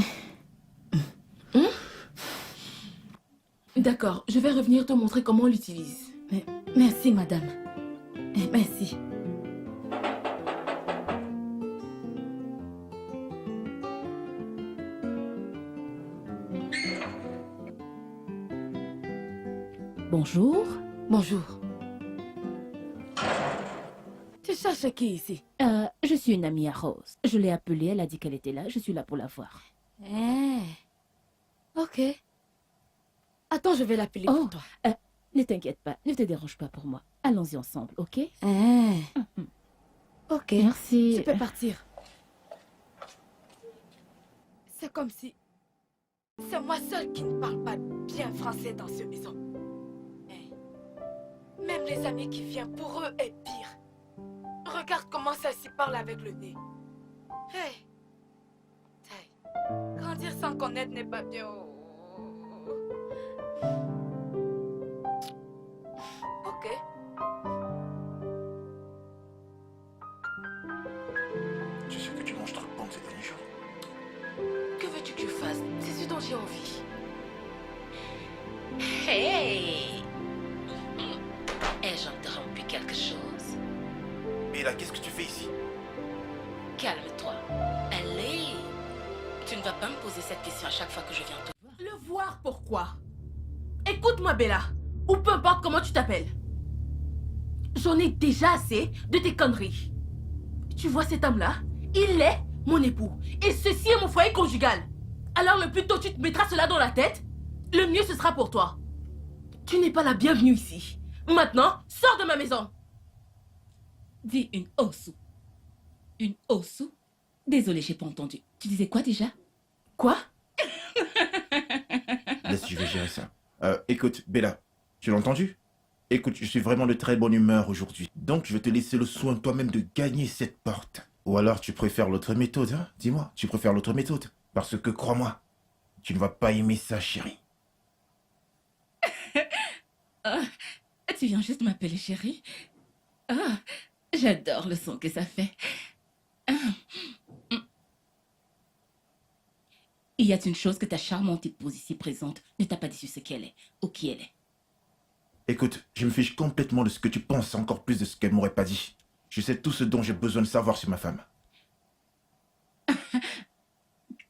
D'accord, je vais revenir te montrer comment on l'utilise. Merci, madame. Merci. Bonjour. Bonjour. Tu cherches qui ici? Je suis une amie à Rose. Je l'ai appelée, elle a dit qu'elle était là. Je suis là pour la voir. Ok. Attends, je vais l'appeler Oh, pour toi. ne t'inquiète pas, ne te dérange pas pour moi. Allons-y ensemble, ok? Ok. Merci. Tu peux partir. C'est comme si... C'est moi seule qui ne parle pas bien français dans cette maison. Même les amis qui viennent pour eux est pire. Regarde comment ça s'y parle avec le nez. Hey. Grandir sans connaître n'est pas bien. Ok. Tu sais que tu manges trop de pommes ces derniers jours. Que veux-tu que je fasse? C'est ce dont j'ai envie. Hey! Ai-je interrompu quelque chose? Mais là, qu'est-ce que tu fais ici? Calme-toi. Allez! Tu ne vas pas me poser cette question à chaque fois que je viens te voir. Le voir pourquoi? Écoute-moi, Bella, ou peu importe comment tu t'appelles. J'en ai déjà assez de tes conneries. Tu vois cet homme-là? Il est mon époux. Et ceci est mon foyer conjugal. Alors le plus tôt tu te mettras cela dans la tête, le mieux ce sera pour toi. Tu n'es pas la bienvenue ici. Maintenant, sors de ma maison. Dis une osu. Une osu? Désolée, j'ai pas entendu. Tu disais quoi déjà? Quoi? laisse, je vais gérer ça. Écoute, Bella, tu l'as entendu? Écoute, je suis vraiment de très bonne humeur aujourd'hui. Donc, je vais te laisser le soin toi-même de gagner cette porte. Ou alors, tu préfères l'autre méthode, hein? Dis-moi, tu préfères l'autre méthode? Parce que, crois-moi, tu ne vas pas aimer ça, chérie. Ah, tu viens juste m'appeler chérie. Ah, j'adore le son que ça fait. Ah. Il y a une chose que ta charmante épouse ici présente ne t'a pas dit sur ce qu'elle est ou qui elle est. Écoute, je me fiche complètement de ce que tu penses, encore plus de ce qu'elle m'aurait pas dit. Je sais tout ce dont j'ai besoin de savoir sur ma femme.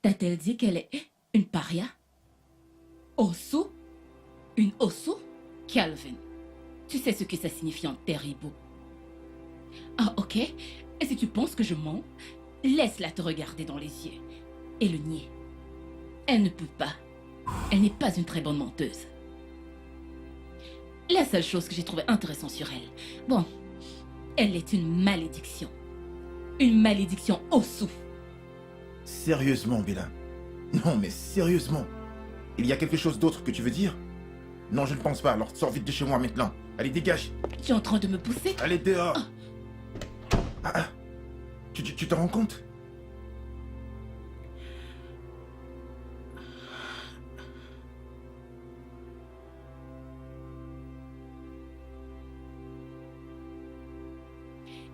T'a-t-elle dit qu'elle est une paria? Osu? Une osu? Calvin, tu sais ce que ça signifie en terrible. Ah, ok. Et si tu penses que je mens, laisse-la te regarder dans les yeux et le nier. Elle ne peut pas. Elle n'est pas une très bonne menteuse. La seule chose que j'ai trouvée intéressante sur elle, bon, elle est une malédiction. Une malédiction Osu. Sérieusement, Bella? Non, mais sérieusement? Il y a quelque chose d'autre que tu veux dire? Non, je ne pense pas, alors sors vite de chez moi maintenant. Allez, dégage. Tu es en train de me pousser? Allez, dehors. Tu t'en rends compte?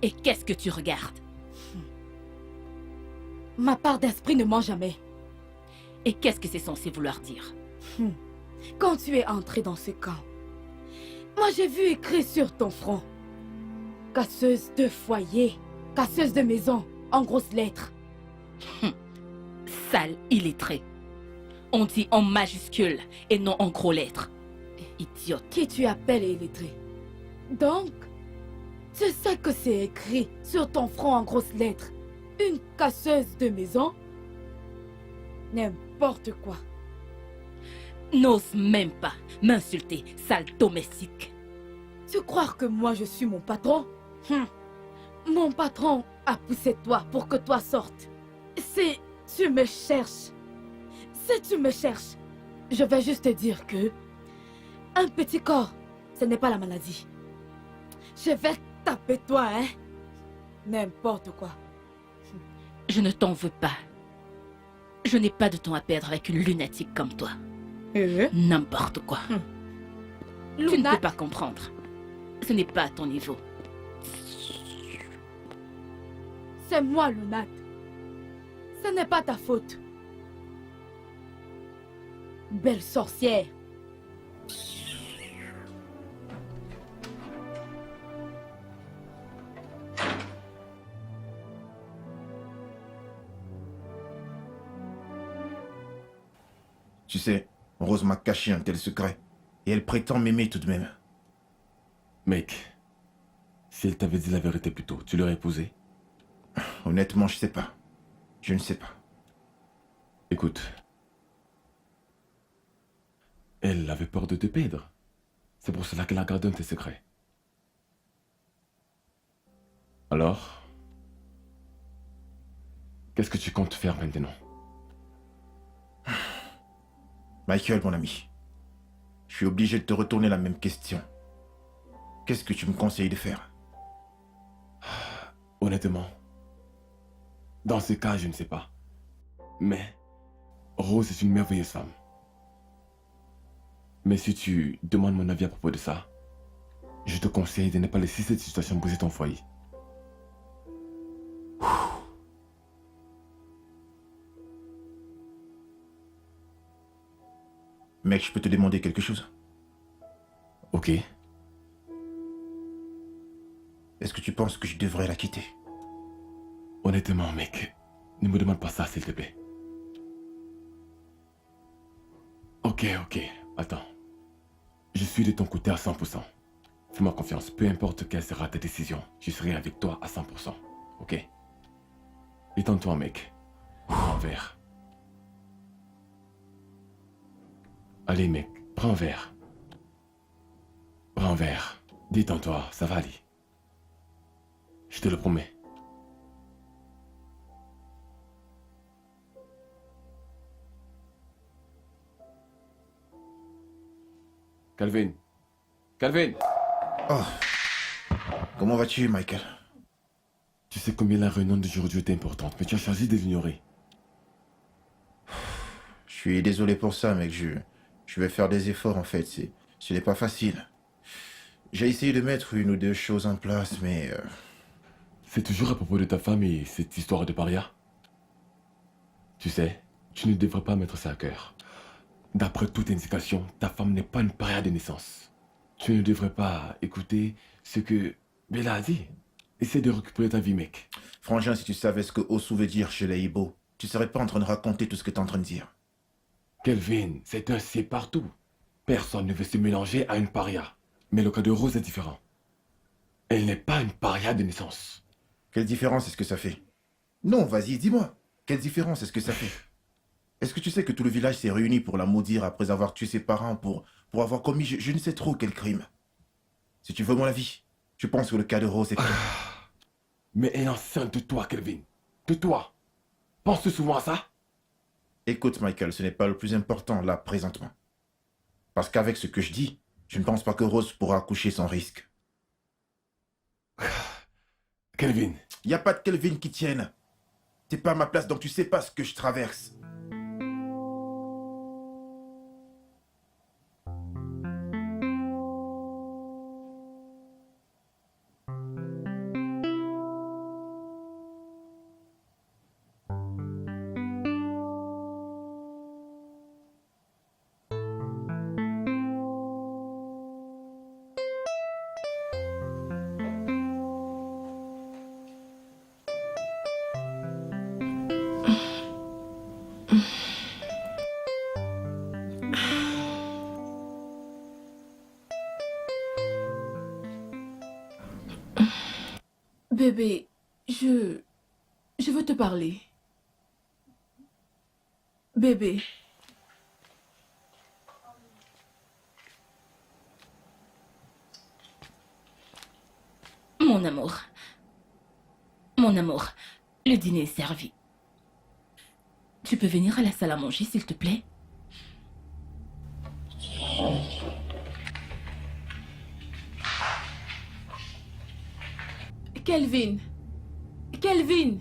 Et qu'est-ce que tu regardes? Ma part d'esprit ne ment jamais. Et qu'est-ce que c'est censé vouloir dire? Quand tu es entré dans ce camp, moi j'ai vu écrit sur ton front: casseuse de foyer, casseuse de maison, en grosses lettres. Sale illettré. On dit en majuscule et non en gros lettres. Idiote. Qui tu appelles illettré? Donc, tu sais que c'est écrit sur ton front en grosses lettres: une casseuse de maison? N'importe quoi. N'ose même pas m'insulter, sale domestique. Tu crois que moi je suis mon patron? Mon patron a poussé toi pour que toi sortes. Si tu me cherches, je vais juste te dire que un petit corps, ce n'est pas la maladie. Je vais taper toi, hein? N'importe quoi. Je ne t'en veux pas. Je n'ai pas de temps à perdre avec une lunatique comme toi. N'importe quoi. Tu ne Luna, peux pas comprendre. Ce n'est pas à ton niveau. c'est moi, Lunat. Ce n'est pas ta faute. Belle sorcière. Tu sais, Rose m'a caché un tel secret. Et elle prétend m'aimer tout de même. Mec, si elle t'avait dit la vérité plus tôt, tu l'aurais épousée? Honnêtement, je sais pas. Je ne sais pas. Écoute, elle avait peur de te perdre. C'est pour cela qu'elle a gardé un de tes secrets. Alors, qu'est-ce que tu comptes faire maintenant? Michael, mon ami, je suis obligé de te retourner la même question. Qu'est-ce que tu me conseilles de faire? Honnêtement, dans ce cas, je ne sais pas. Mais Rose est une merveilleuse femme. Mais si tu demandes mon avis à propos de ça, je te conseille de ne pas laisser cette situation briser ton foyer. Mec, je peux te demander quelque chose? Ok? Est-ce que tu penses que je devrais la quitter? Honnêtement, mec, ne me demande pas ça, s'il te plaît. Ok, attends. Je suis de ton côté à 100%. Fais-moi confiance, peu importe quelle sera ta décision, je serai avec toi à 100%. Ok? Détends-toi, mec. Prends un verre. Allez, mec, prends un verre. Prends un verre. Détends-toi, ça va aller. Je te le promets. Calvin. Calvin. Oh, comment vas-tu, Michael? Tu sais combien la réunion d'aujourd'hui était importante, mais tu as choisi de l'ignorer. Je suis désolé pour ça, mec. Je vais faire des efforts, en fait. Ce n'est pas facile. J'ai essayé de mettre une ou deux choses en place, mais... C'est toujours à propos de ta femme et cette histoire de paria. Tu sais, tu ne devrais pas mettre ça à cœur. D'après toute indication, ta femme n'est pas une paria de naissance. Tu ne devrais pas écouter ce que Bella a dit. Essaie de récupérer ta vie, mec. Frangin, si tu savais ce que Osu veut dire chez les Ibo, tu serais pas en train de raconter tout ce que tu es en train de dire. Kelvin, c'est un c'est partout. Personne ne veut se mélanger à une paria. Mais le cas de Rose est différent. Elle n'est pas une paria de naissance. Quelle différence est-ce que ça fait? Non, vas-y, dis-moi. Quelle différence est-ce que ça fait? Est-ce que tu sais que tout le village s'est réuni pour la maudire après avoir tué ses parents pour avoir commis je ne sais trop quel crime? Si tu veux mon avis, je pense que le cas de Rose est... Mais elle est enceinte de toi, Kelvin. De toi. Penses-tu souvent à ça? Écoute, Michael, ce n'est pas le plus important là, présentement. Parce qu'avec ce que je dis, je ne pense pas que Rose pourra accoucher sans risque. Kelvin. Y a pas de Kelvin qui tienne. T'es pas à ma place, donc tu sais pas ce que je traverse. Bébé, je veux te parler. Bébé. Mon amour. Mon amour, le dîner est servi. Tu peux venir à la salle à manger, s'il te plaît? Kelvin. Kelvin.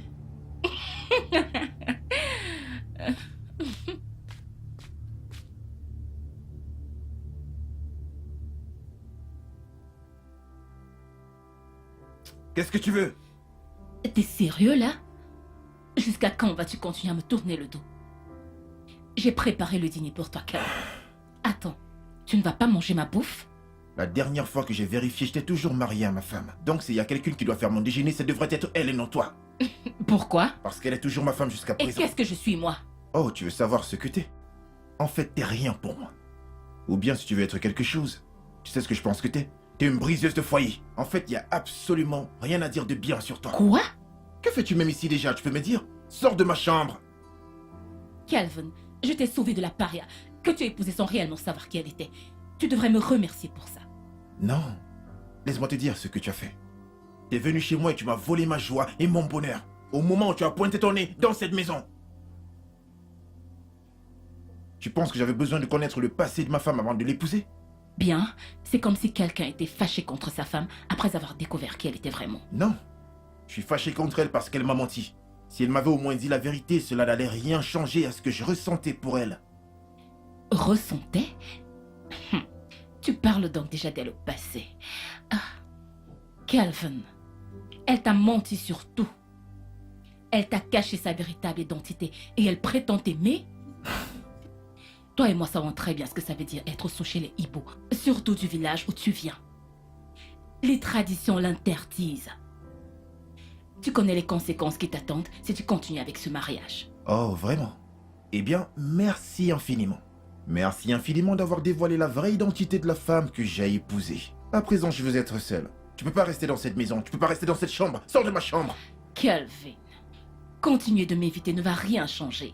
Qu'est-ce que tu veux? T'es sérieux là? Jusqu'à quand vas-tu continuer à me tourner le dos? J'ai préparé le dîner pour toi, Calvin. Attends, tu ne vas pas manger ma bouffe? La dernière fois que j'ai vérifié, j'étais toujours marié à ma femme. Donc s'il y a quelqu'un qui doit faire mon déjeuner, ça devrait être elle et non toi. Pourquoi? Parce qu'elle est toujours ma femme jusqu'à Et présent. qu'est-ce que je suis, moi? Oh, tu veux savoir ce que t'es? En fait, t'es rien pour moi. Ou bien si tu veux être quelque chose, tu sais ce que je pense que t'es? T'es une briseuse de foyer. En fait, il y a absolument rien à dire de bien sur toi. Quoi? Que fais-tu même ici déjà? Tu peux me dire? Sors de ma chambre. Calvin, je t'ai sauvé de la paria que tu as épousée sans réellement savoir qui elle était. Tu devrais me remercier pour ça. Non. Laisse-moi te dire ce que tu as fait. T'es venu chez moi et tu m'as volé ma joie et mon bonheur. Au moment où tu as pointé ton nez dans cette maison. Tu penses que j'avais besoin de connaître le passé de ma femme avant de l'épouser? Bien, c'est comme si quelqu'un était fâché contre sa femme après avoir découvert qui elle était vraiment. Non. Je suis fâché contre elle parce qu'elle m'a menti. Si elle m'avait au moins dit la vérité, cela n'allait rien changer à ce que je ressentais pour elle. Ressentait? Tu parles donc déjà d'elle au passé. Ah, Calvin, elle t'a menti sur tout. Elle t'a caché sa véritable identité et elle prétend t'aimer. Toi et moi savons très bien ce que ça veut dire être sous chez les Ibo, surtout du village où tu viens. Les traditions l'interdisent. Tu connais les conséquences qui t'attendent si tu continues avec ce mariage. Oh, vraiment? Eh bien, merci infiniment. Merci infiniment d'avoir dévoilé la vraie identité de la femme que j'ai épousée. À présent, je veux être seul. Tu peux pas rester dans cette maison, tu peux pas rester dans cette chambre. Sors de ma chambre. Calvin, continuer de m'éviter ne va rien changer.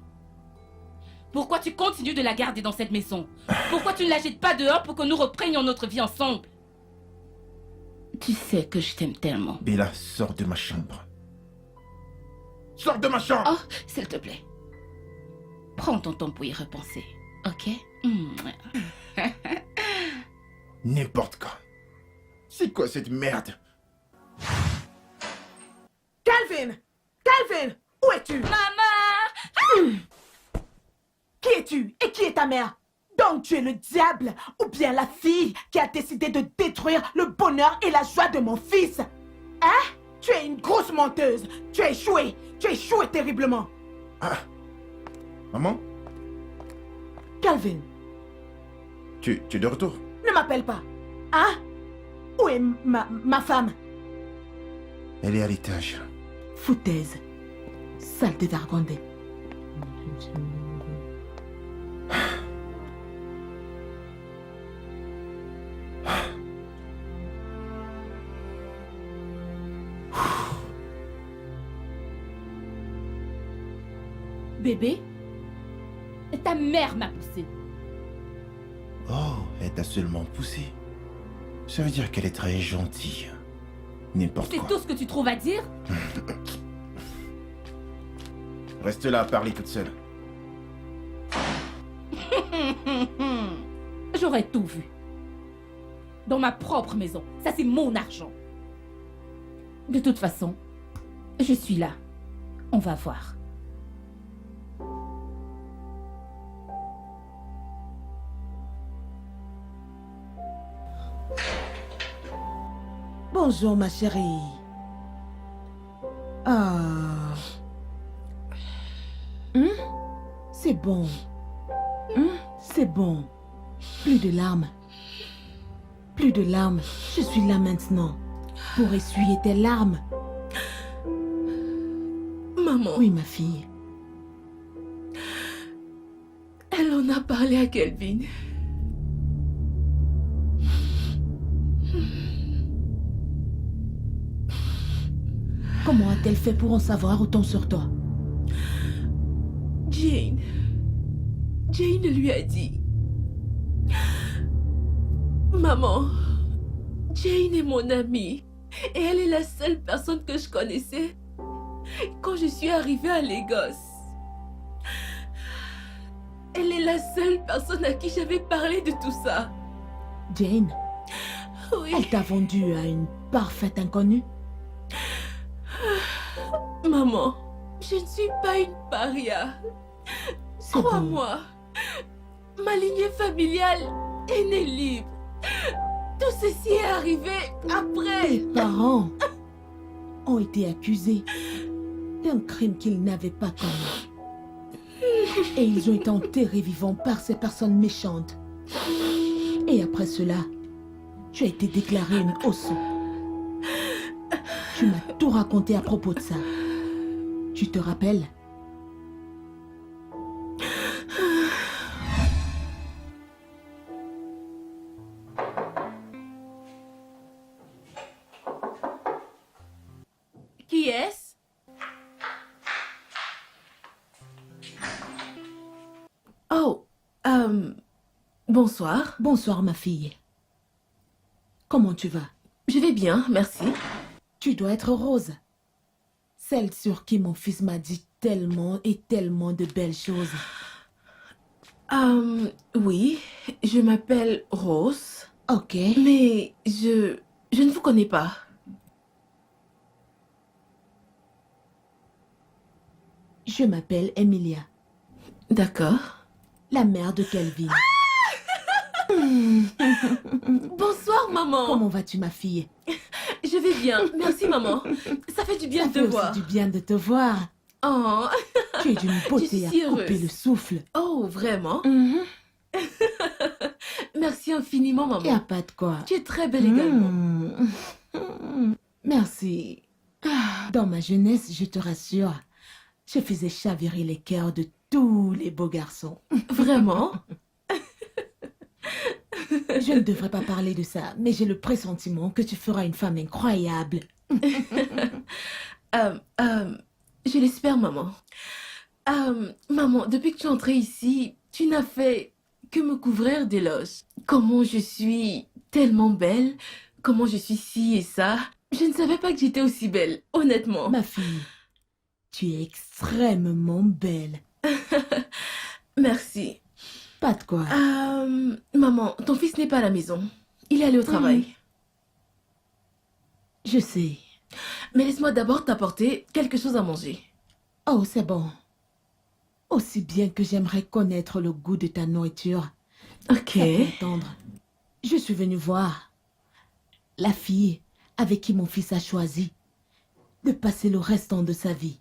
Pourquoi tu continues de la garder dans cette maison? Pourquoi tu ne la jettes pas dehors pour que nous reprenions notre vie ensemble? Tu sais que je t'aime tellement. Bella, sors de ma chambre. Sors de ma chambre! Oh, s'il te plaît. Prends ton temps pour y repenser, ok? N'importe quand. C'est quoi cette merde? Calvin! Calvin! Où es-tu? Maman! Qui es-tu et qui est ta mère? Donc tu es le diable ou bien la fille qui a décidé de détruire le bonheur et la joie de mon fils? Hein? Tu es une grosse menteuse. Tu as échoué. Tu as échoué terriblement. Ah. Maman, Calvin, tu es de retour? ne m'appelle pas. Hein? Où est ma femme? Elle est à l'étage. Foutaise. Saleté d'argondé. Bébé, ta mère m'a poussé. Oh, elle t'a seulement poussé. Ça veut dire qu'elle est très gentille. N'importe C'est quoi. tout ce que tu trouves à dire? Reste là à parler toute seule. J'aurais tout vu. Dans ma propre maison. Ça, c'est mon argent. De toute façon, je suis là. On va voir. Bonjour ma chérie. Ah. C'est bon. C'est bon. Plus de larmes. Plus de larmes. Je suis là maintenant. Pour essuyer tes larmes. Maman, Oui, ma fille. elle en a parlé à Kelvin. Comment a-t-elle fait pour en savoir autant sur toi? Jane. Jane lui a dit. Maman, Jane est mon amie. Et elle est la seule personne que je connaissais quand je suis arrivée à Lagos. Elle est la seule personne à qui j'avais parlé de tout ça. Jane, Oui, elle t'a vendu à une parfaite inconnue? maman, je ne suis pas une paria. C'est bon. Crois-moi, ma lignée familiale est née libre. Tout ceci est arrivé après. Tes parents ont été accusés d'un crime qu'ils n'avaient pas commis. Et ils ont été enterrés vivants par ces personnes méchantes. Et après cela, tu as été déclarée une osso. Tu m'as tout raconté à propos de ça. Tu te rappelles? Qui est-ce? Oh, bonsoir. Bonsoir, ma fille. Comment tu vas? Je vais bien, merci. Tu dois être Rose. Celle sur qui mon fils m'a dit tellement et tellement de belles choses. Oui, je m'appelle Rose, Ok. mais je ne vous connais pas. Je m'appelle Emilia, D'accord. la mère de Kelvin. Bonsoir, maman. Comment vas-tu, ma fille? Je vais bien, merci, maman. Ça fait du bien Ça de fait te aussi voir. du bien de te voir. Oh, Tu es d'une suis beauté à si couper heureuse. le souffle. oh, vraiment? Mhm. Merci infiniment, Y a maman. pas de quoi. Tu es très belle également. Merci. Dans ma jeunesse, je te rassure, je faisais chavirer les cœurs de tous les beaux garçons. Vraiment? Je ne devrais pas parler de ça, mais j'ai le pressentiment que tu feras une femme incroyable. Je l'espère, maman. Maman, depuis que tu es entrée ici, tu n'as fait que me couvrir d'éloges. Comment je suis tellement belle, comment je suis ci et ça. Je ne savais pas que j'étais aussi belle, honnêtement. Ma fille, tu es extrêmement belle. Merci. Pas de quoi. Maman, ton fils n'est pas à la maison. il est allé au travail. Je sais. Mais laisse-moi d'abord t'apporter quelque chose à manger. Oh, c'est bon. Aussi bien que j'aimerais connaître le goût de ta nourriture, Ok. ça peut attendre. Je suis venue voir la fille avec qui mon fils a choisi de passer le restant de sa vie.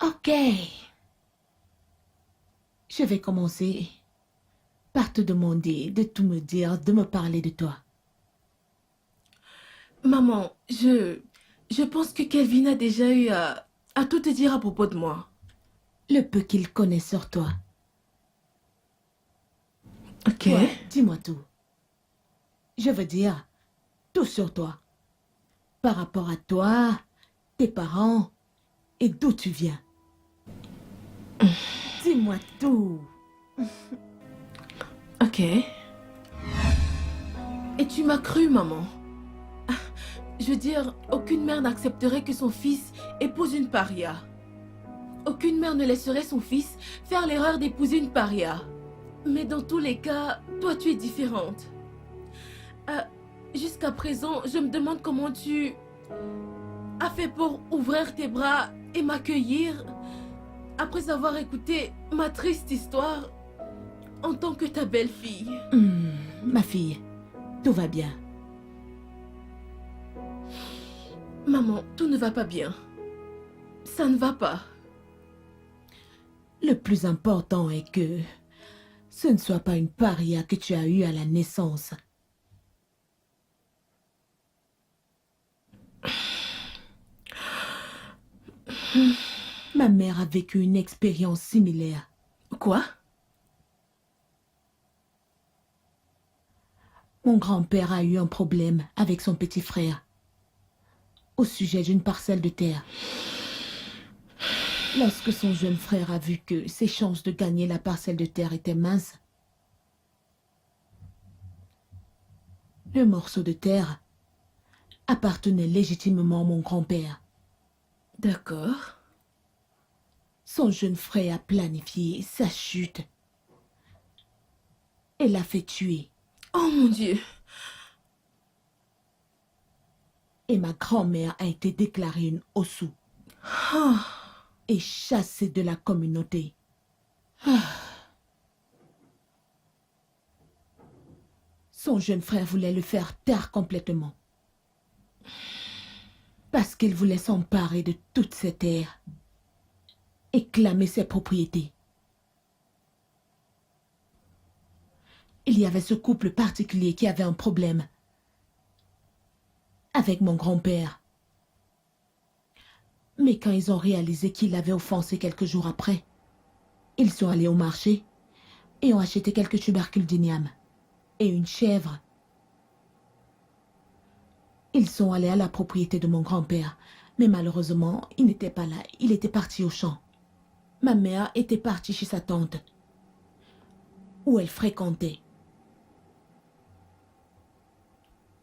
Ok. Je vais commencer par te demander de tout me dire, de me parler de toi. Maman, je pense que Kelvin a déjà eu à tout te dire à propos de moi. Le peu qu'il connaît sur toi. Ok. Ouais, dis-moi tout. Je veux dire, tout sur toi. Par rapport à toi, tes parents et d'où tu viens. Dis-moi tout. Ok. Et tu m'as cru, maman. Je veux dire, aucune mère n'accepterait que son fils épouse une paria. Aucune mère ne laisserait son fils faire l'erreur d'épouser une paria. Mais dans tous les cas, toi tu es différente. Jusqu'à présent, je me demande comment tu as fait pour ouvrir tes bras et m'accueillir après avoir écouté ma triste histoire en tant que ta belle-fille. Ma fille, tout va bien. Maman, tout ne va pas bien. Ça ne va pas. Le plus important est que ce ne soit pas une paria que tu as eue à la naissance. Ma mère a vécu une expérience similaire. Quoi? Mon grand-père a eu un problème avec son petit frère au sujet d'une parcelle de terre. Lorsque son jeune frère a vu que ses chances de gagner la parcelle de terre étaient minces, le morceau de terre appartenait légitimement à mon grand-père. D'accord. Son jeune frère a planifié sa chute et l'a fait tuer. Oh mon Dieu. Et ma grand-mère a été déclarée une ossou Oh. et chassée de la communauté. Son jeune frère voulait le faire taire complètement. Parce qu'il voulait s'emparer de toute cette terre et clamer ses propriétés. Il y avait ce couple particulier qui avait un problème avec mon grand-père. Mais quand ils ont réalisé qu'il l'avait offensé quelques jours après, ils sont allés au marché et ont acheté quelques tubercules d'igname et une chèvre. Ils sont allés à la propriété de mon grand-père, mais malheureusement, il n'était pas là. Il était parti au champ. Ma mère était partie chez sa tante, où elle fréquentait.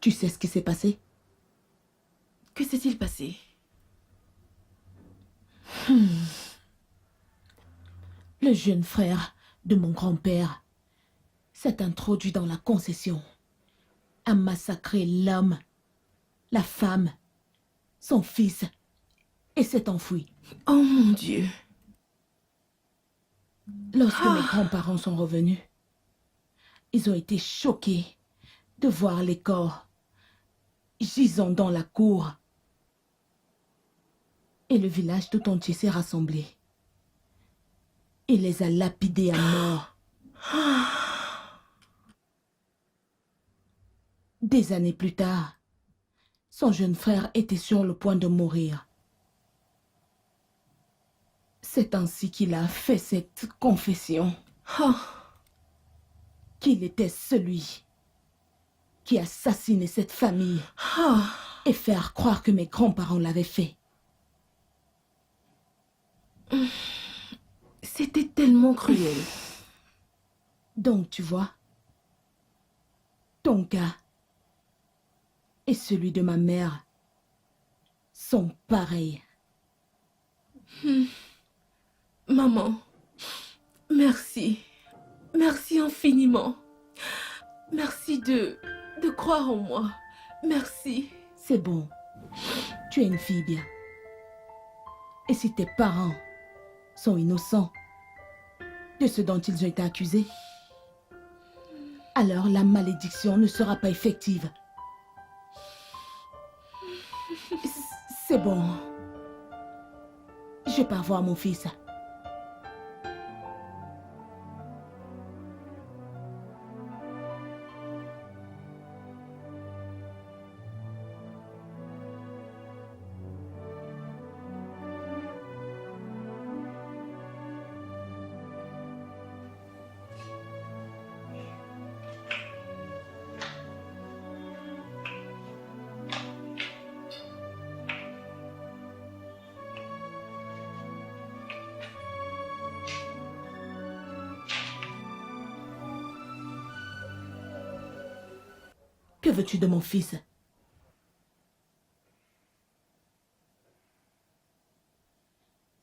Tu sais ce qui s'est passé? Que s'est-il passé? Le jeune frère de mon grand-père s'est introduit dans la concession, a massacré l'homme, la femme, son fils, et s'est enfui. Oh mon Dieu. Lorsque mes grands-parents sont revenus, ils ont été choqués de voir les corps gisant dans la cour. Et le village tout entier s'est rassemblé. Il les a lapidés à mort. Des années plus tard, son jeune frère était sur le point de mourir. C'est ainsi qu'il a fait cette confession. Oh. Qu'il était celui qui a assassiné cette famille Oh. et faire croire que mes grands-parents l'avaient fait. C'était tellement cruel. Donc, tu vois, ton cas et celui de ma mère sont pareils. Maman, merci. Merci infiniment. Merci de croire en moi. Merci. C'est bon. Tu es une fille bien. Et si tes parents sont innocents de ce dont ils ont été accusés, alors la malédiction ne sera pas effective. C'est bon. Je pars voir mon fils. Que veux-tu de mon fils?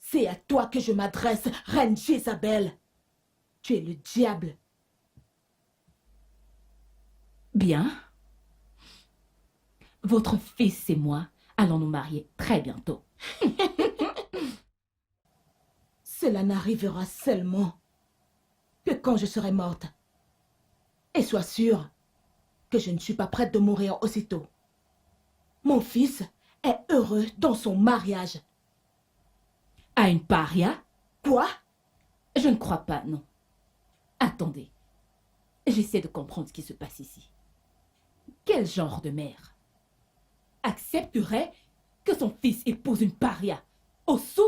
C'est à toi que je m'adresse, reine Jézabel. Tu es le diable. Bien. Votre fils et moi allons nous marier très bientôt. Cela n'arrivera seulement que quand je serai morte. Et sois sûr que je ne suis pas prête de mourir aussitôt. Mon fils est heureux dans son mariage. À une paria? Quoi? Je ne crois pas, non. Attendez. J'essaie de comprendre ce qui se passe ici. Quel genre de mère accepterait que son fils épouse une paria au sou,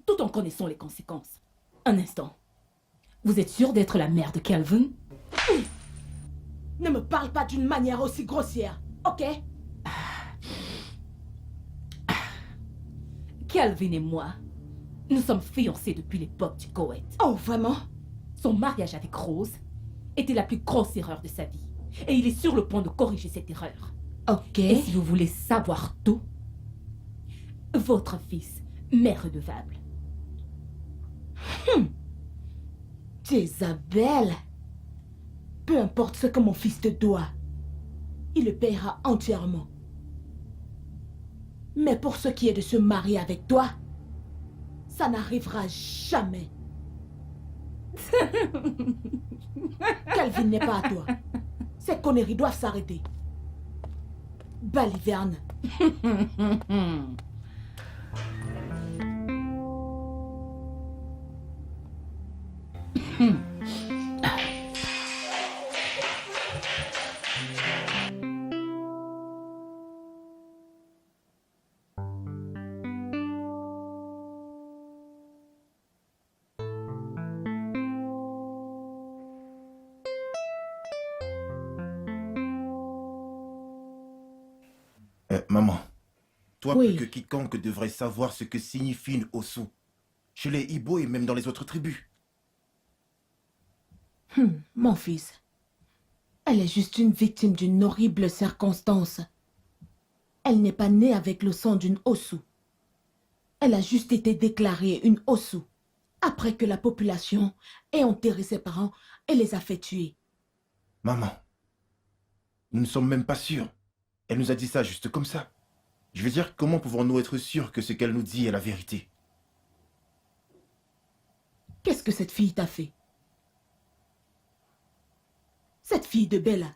tout en connaissant les conséquences? Un instant. Vous êtes sûre d'être la mère de Calvin? Oui. Ne me parle pas d'une manière aussi grossière, ok? Calvin et moi, nous sommes fiancés depuis l'époque du Koweït. Oh, vraiment? Son mariage avec Rose était la plus grosse erreur de sa vie. Et il est sur le point de corriger cette erreur. Ok. Et si vous voulez savoir tout, votre fils m'est redevable. Jézabel. Peu importe ce que mon fils te doit, il le paiera entièrement. Mais pour ce qui est de se marier avec toi, ça n'arrivera jamais. Calvin n'est pas à toi. Ces conneries doivent s'arrêter. Baliverne. Maman, toi Oui. plus que quiconque devrais savoir ce que signifie une Osu. Chez les Ibo et même dans les autres tribus. Mon fils, elle est juste une victime d'une horrible circonstance. Elle n'est pas née avec le sang d'une Osu. Elle a juste été déclarée une Osu après que la population ait enterré ses parents et les a fait tuer. Maman, nous ne sommes même pas sûrs. Elle nous a dit ça juste comme ça. Je veux dire, comment pouvons-nous être sûrs que ce qu'elle nous dit est la vérité? Qu'est-ce que cette fille t'a fait? Cette fille de Bella,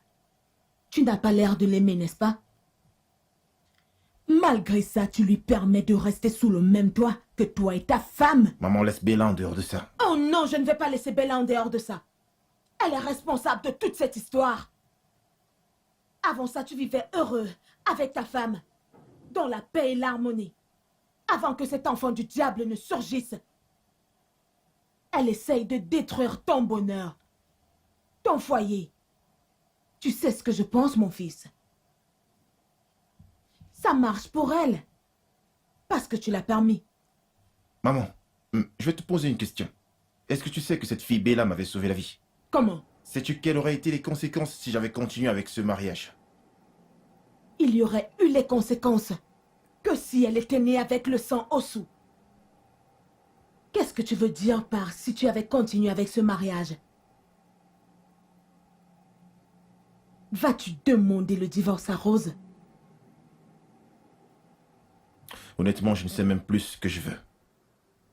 tu n'as pas l'air de l'aimer, n'est-ce pas? Malgré ça, tu lui permets de rester sous le même toit que toi et ta femme. Maman, laisse Bella en dehors de ça. Oh non, je ne vais pas laisser Bella en dehors de ça. Elle est responsable de toute cette histoire. Avant ça, tu vivais heureux avec ta femme, dans la paix et l'harmonie, avant que cet enfant du diable ne surgisse. Elle essaye de détruire ton bonheur, ton foyer. Tu sais ce que je pense, mon fils? Ça marche pour elle, parce que tu l'as permis. Maman, je vais te poser une question. Est-ce que tu sais que cette fille Bella m'avait sauvé la vie? Comment? Sais-tu quelles auraient été les conséquences si j'avais continué avec ce mariage? Il y aurait eu les conséquences que si elle était née avec le sang Osu. Qu'est-ce que tu veux dire par si tu avais continué avec ce mariage? Vas-tu demander le divorce à Rose? Honnêtement, je ne sais même plus ce que je veux.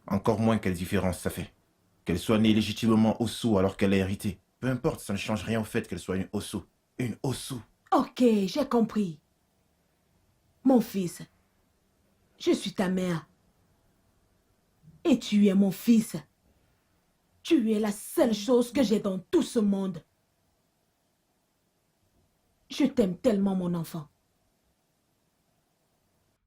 Encore moins quelle différence ça fait. Qu'elle soit née légitimement Osu alors qu'elle a hérité. Peu importe, ça ne change rien au fait qu'elle soit une Osu. Une Osu. Ok, j'ai compris. Mon fils, je suis ta mère. Et tu es mon fils. Tu es la seule chose que j'ai dans tout ce monde. Je t'aime tellement, mon enfant.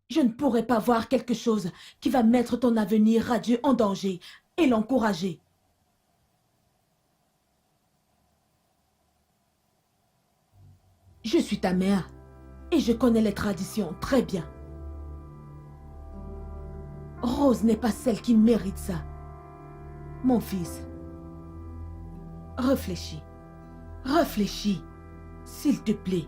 Je ne pourrais pas voir quelque chose qui va mettre ton avenir radieux en danger et l'encourager. Je suis ta mère et je connais les traditions très bien. Rose n'est pas celle qui mérite ça. Mon fils, réfléchis. Réfléchis, s'il te plaît.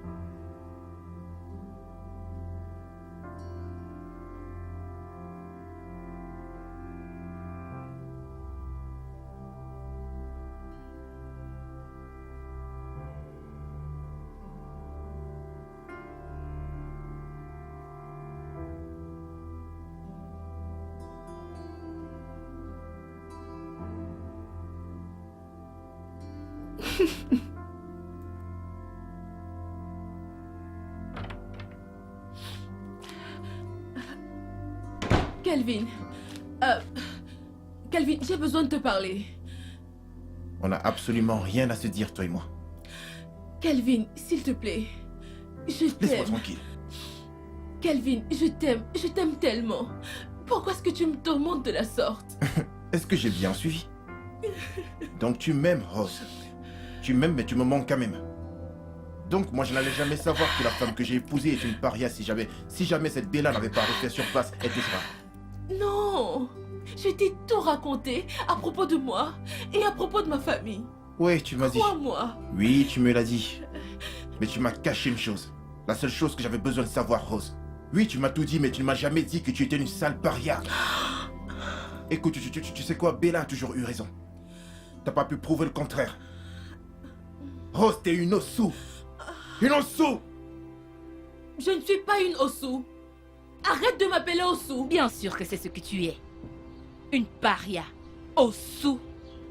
Kelvin, Kelvin, j'ai besoin de te parler. On n'a absolument rien à se dire, toi et moi. Kelvin, s'il te plaît. Je Laisse-moi t'aime. tranquille. Kelvin, je t'aime tellement. Pourquoi est-ce que tu me tourmentes de la sorte? Est-ce que j'ai bien suivi? Donc tu m'aimes, Rose. Tu m'aimes, mais tu me manques quand même. Donc moi je n'allais jamais savoir que la femme que j'ai épousée est une paria si jamais cette Bella n'avait pas refait sur place, etc. Non, je t'ai tout raconté à propos de moi et à propos de ma famille. Ouais, tu m'as dit. Crois-moi. Oui, tu me l'as dit. Mais tu m'as caché une chose. La seule chose que j'avais besoin de savoir, Rose. Oui, tu m'as tout dit, mais tu ne m'as jamais dit que tu étais une sale paria. Écoute, tu sais quoi, Bella a toujours eu raison. T'as pas pu prouver le contraire. Rose, t'es une Osu. Une Osu. Je ne suis pas une Osu. Arrête de m'appeler Osu. Bien sûr que c'est ce que tu es. Une paria. Osu.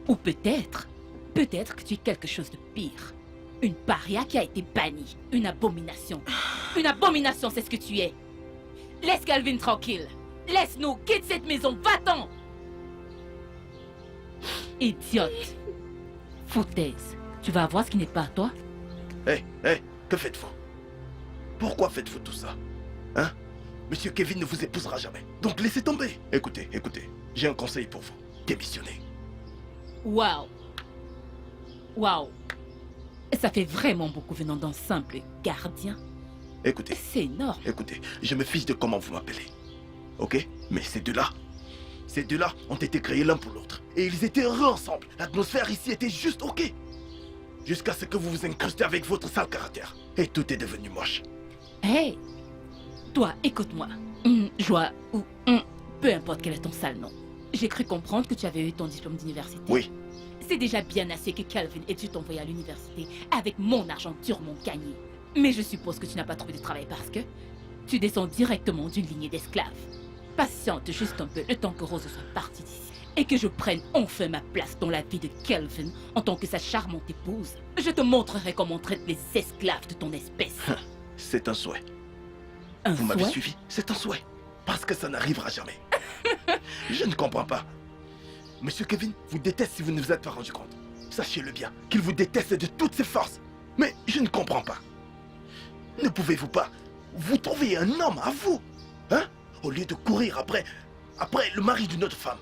Ou peut-être que tu es quelque chose de pire. Une paria qui a été bannie. Une abomination. Une abomination, c'est ce que tu es. Laisse Calvin tranquille. Laisse-nous, quitte cette maison, va-t'en. Idiote. Foutaise. Tu vas avoir ce qui n'est pas à toi? Hé, que faites-vous? Pourquoi faites-vous tout ça? Hein? Monsieur Kevin ne vous épousera jamais. Donc laissez tomber. Écoutez, j'ai un conseil pour vous. Démissionnez. Waouh. Waouh. Ça fait vraiment beaucoup venant d'un simple gardien. Écoutez, C'est énorme. je me fiche de comment vous m'appelez. Ok? Mais ces deux-là ont été créés l'un pour l'autre. Et ils étaient heureux ensemble. L'atmosphère ici était juste ok. Jusqu'à ce que vous vous incrustez avec votre sale caractère. Et tout est devenu moche. Hey, toi, écoute-moi. Joie ou peu importe quel est ton sale nom. J'ai cru comprendre que tu avais eu ton diplôme d'université. Oui. C'est déjà bien assez que Calvin ait dû t'envoyer à l'université avec mon argent durement gagné. Mais je suppose que tu n'as pas trouvé de travail parce que tu descends directement d'une lignée d'esclaves. Patiente juste un peu le temps que Rose soit partie d'ici et que je prenne enfin ma place dans la vie de Calvin en tant que sa charmante épouse. Je te montrerai comment on traite les esclaves de ton espèce. C'est un souhait. Un Vous m'avez souhait? suivi? C'est un souhait. Parce que ça n'arrivera jamais. Je ne comprends pas. Monsieur Kevin vous déteste si vous ne vous êtes pas rendu compte. Sachez-le bien, qu'il vous déteste de toutes ses forces. Mais je ne comprends pas. Ne pouvez-vous pas vous trouver un homme à vous? Hein? Au lieu de courir après le mari d'une autre femme.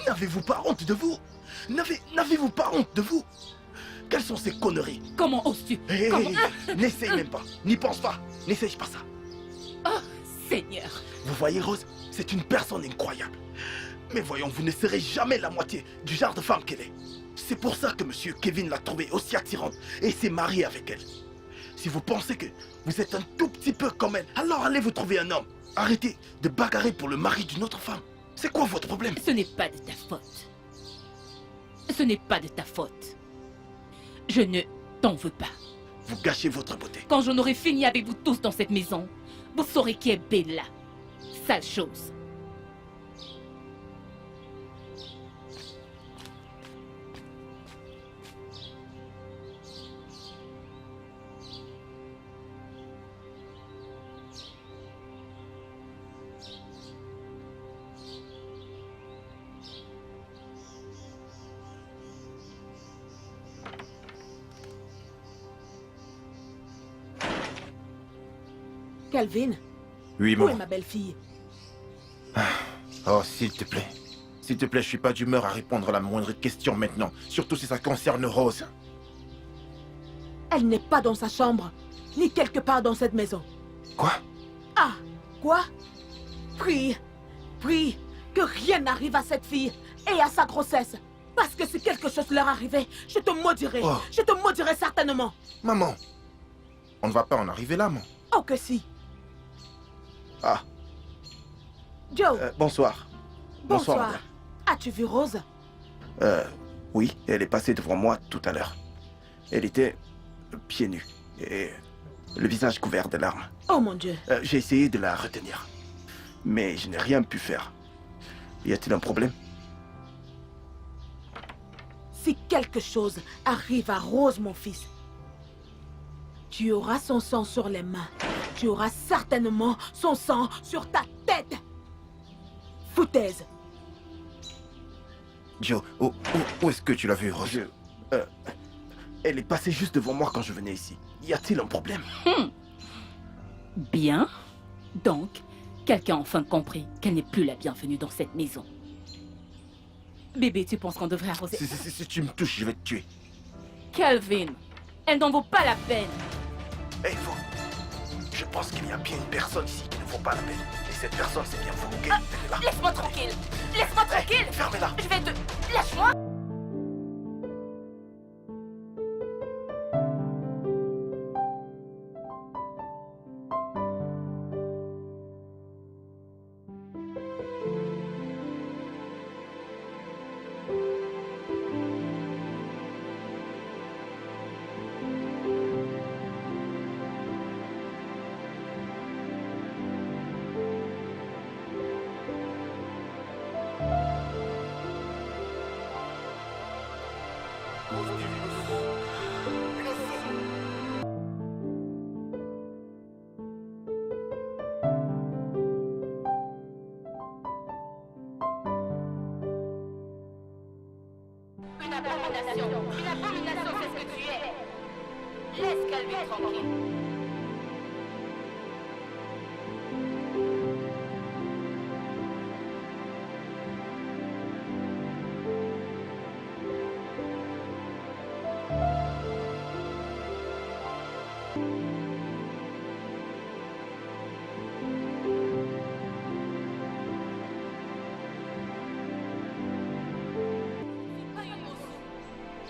N'avez-vous pas honte de vous? N'avez-vous pas honte de vous? Quelles sont ces conneries? Comment oses-tu? Hé, Comment... n'essaye même pas. N'y pense pas. N'essaye pas ça. Oh, Seigneur. Vous voyez, Rose, c'est une personne incroyable. Mais voyons, vous ne serez jamais la moitié du genre de femme qu'elle est. C'est pour ça que Monsieur Kevin l'a trouvée aussi attirante et s'est marié avec elle. Si vous pensez que vous êtes un tout petit peu comme elle, alors allez vous trouver un homme. Arrêtez de bagarrer pour le mari d'une autre femme. C'est quoi votre problème? Ce n'est pas de ta faute. Ce n'est pas de ta faute. Je ne t'en veux pas. Vous gâchez votre beauté. Quand j'en aurai fini avec vous tous dans cette maison, vous saurez qui est Bella. Sale chose. Calvin, Oui, où maman. est ma belle-fille? Oh, s'il te plaît. S'il te plaît, je suis pas d'humeur à répondre à la moindre question maintenant. Surtout si ça concerne Rose. Elle n'est pas dans sa chambre, ni quelque part dans cette maison. Quoi? Ah, quoi? Prie, prie, que rien n'arrive à cette fille et à sa grossesse. Parce que si quelque chose leur arrivait, je te maudirais. Oh. Je te maudirais certainement. Maman, on ne va pas en arriver là, maman. Oh que si. Ah, Joe, bonsoir. bonsoir. madame. As-tu vu Rose? Oui, elle est passée devant moi tout à l'heure. Elle était pieds nus et le visage couvert de larmes. Oh mon Dieu. J'ai essayé de la retenir, mais je n'ai rien pu faire. Y a-t-il un problème? Si quelque chose arrive à Rose, mon fils, tu auras son sang sur les mains. Tu auras certainement son sang sur ta tête. Foutaise. Joe, où est-ce que tu l'as vu, Rose? Elle est passée juste devant moi quand je venais ici. Y a-t-il un problème? Bien. Donc, quelqu'un a enfin compris qu'elle n'est plus la bienvenue dans cette maison. Bébé, tu penses qu'on devrait arroser... Si tu me touches, je vais te tuer. Calvin, elle n'en vaut pas la peine. Hey, vous! Je pense qu'il y a bien une personne ici qui ne vaut pas la peine. Et cette personne, c'est bien vous, ok? Tenez-la. Laisse-moi tranquille. Laisse-moi tranquille. Fermez-la. Je vais te... Lâche-moi. Une abomination, c'est ce que tu es. Laisse Calvin tranquille.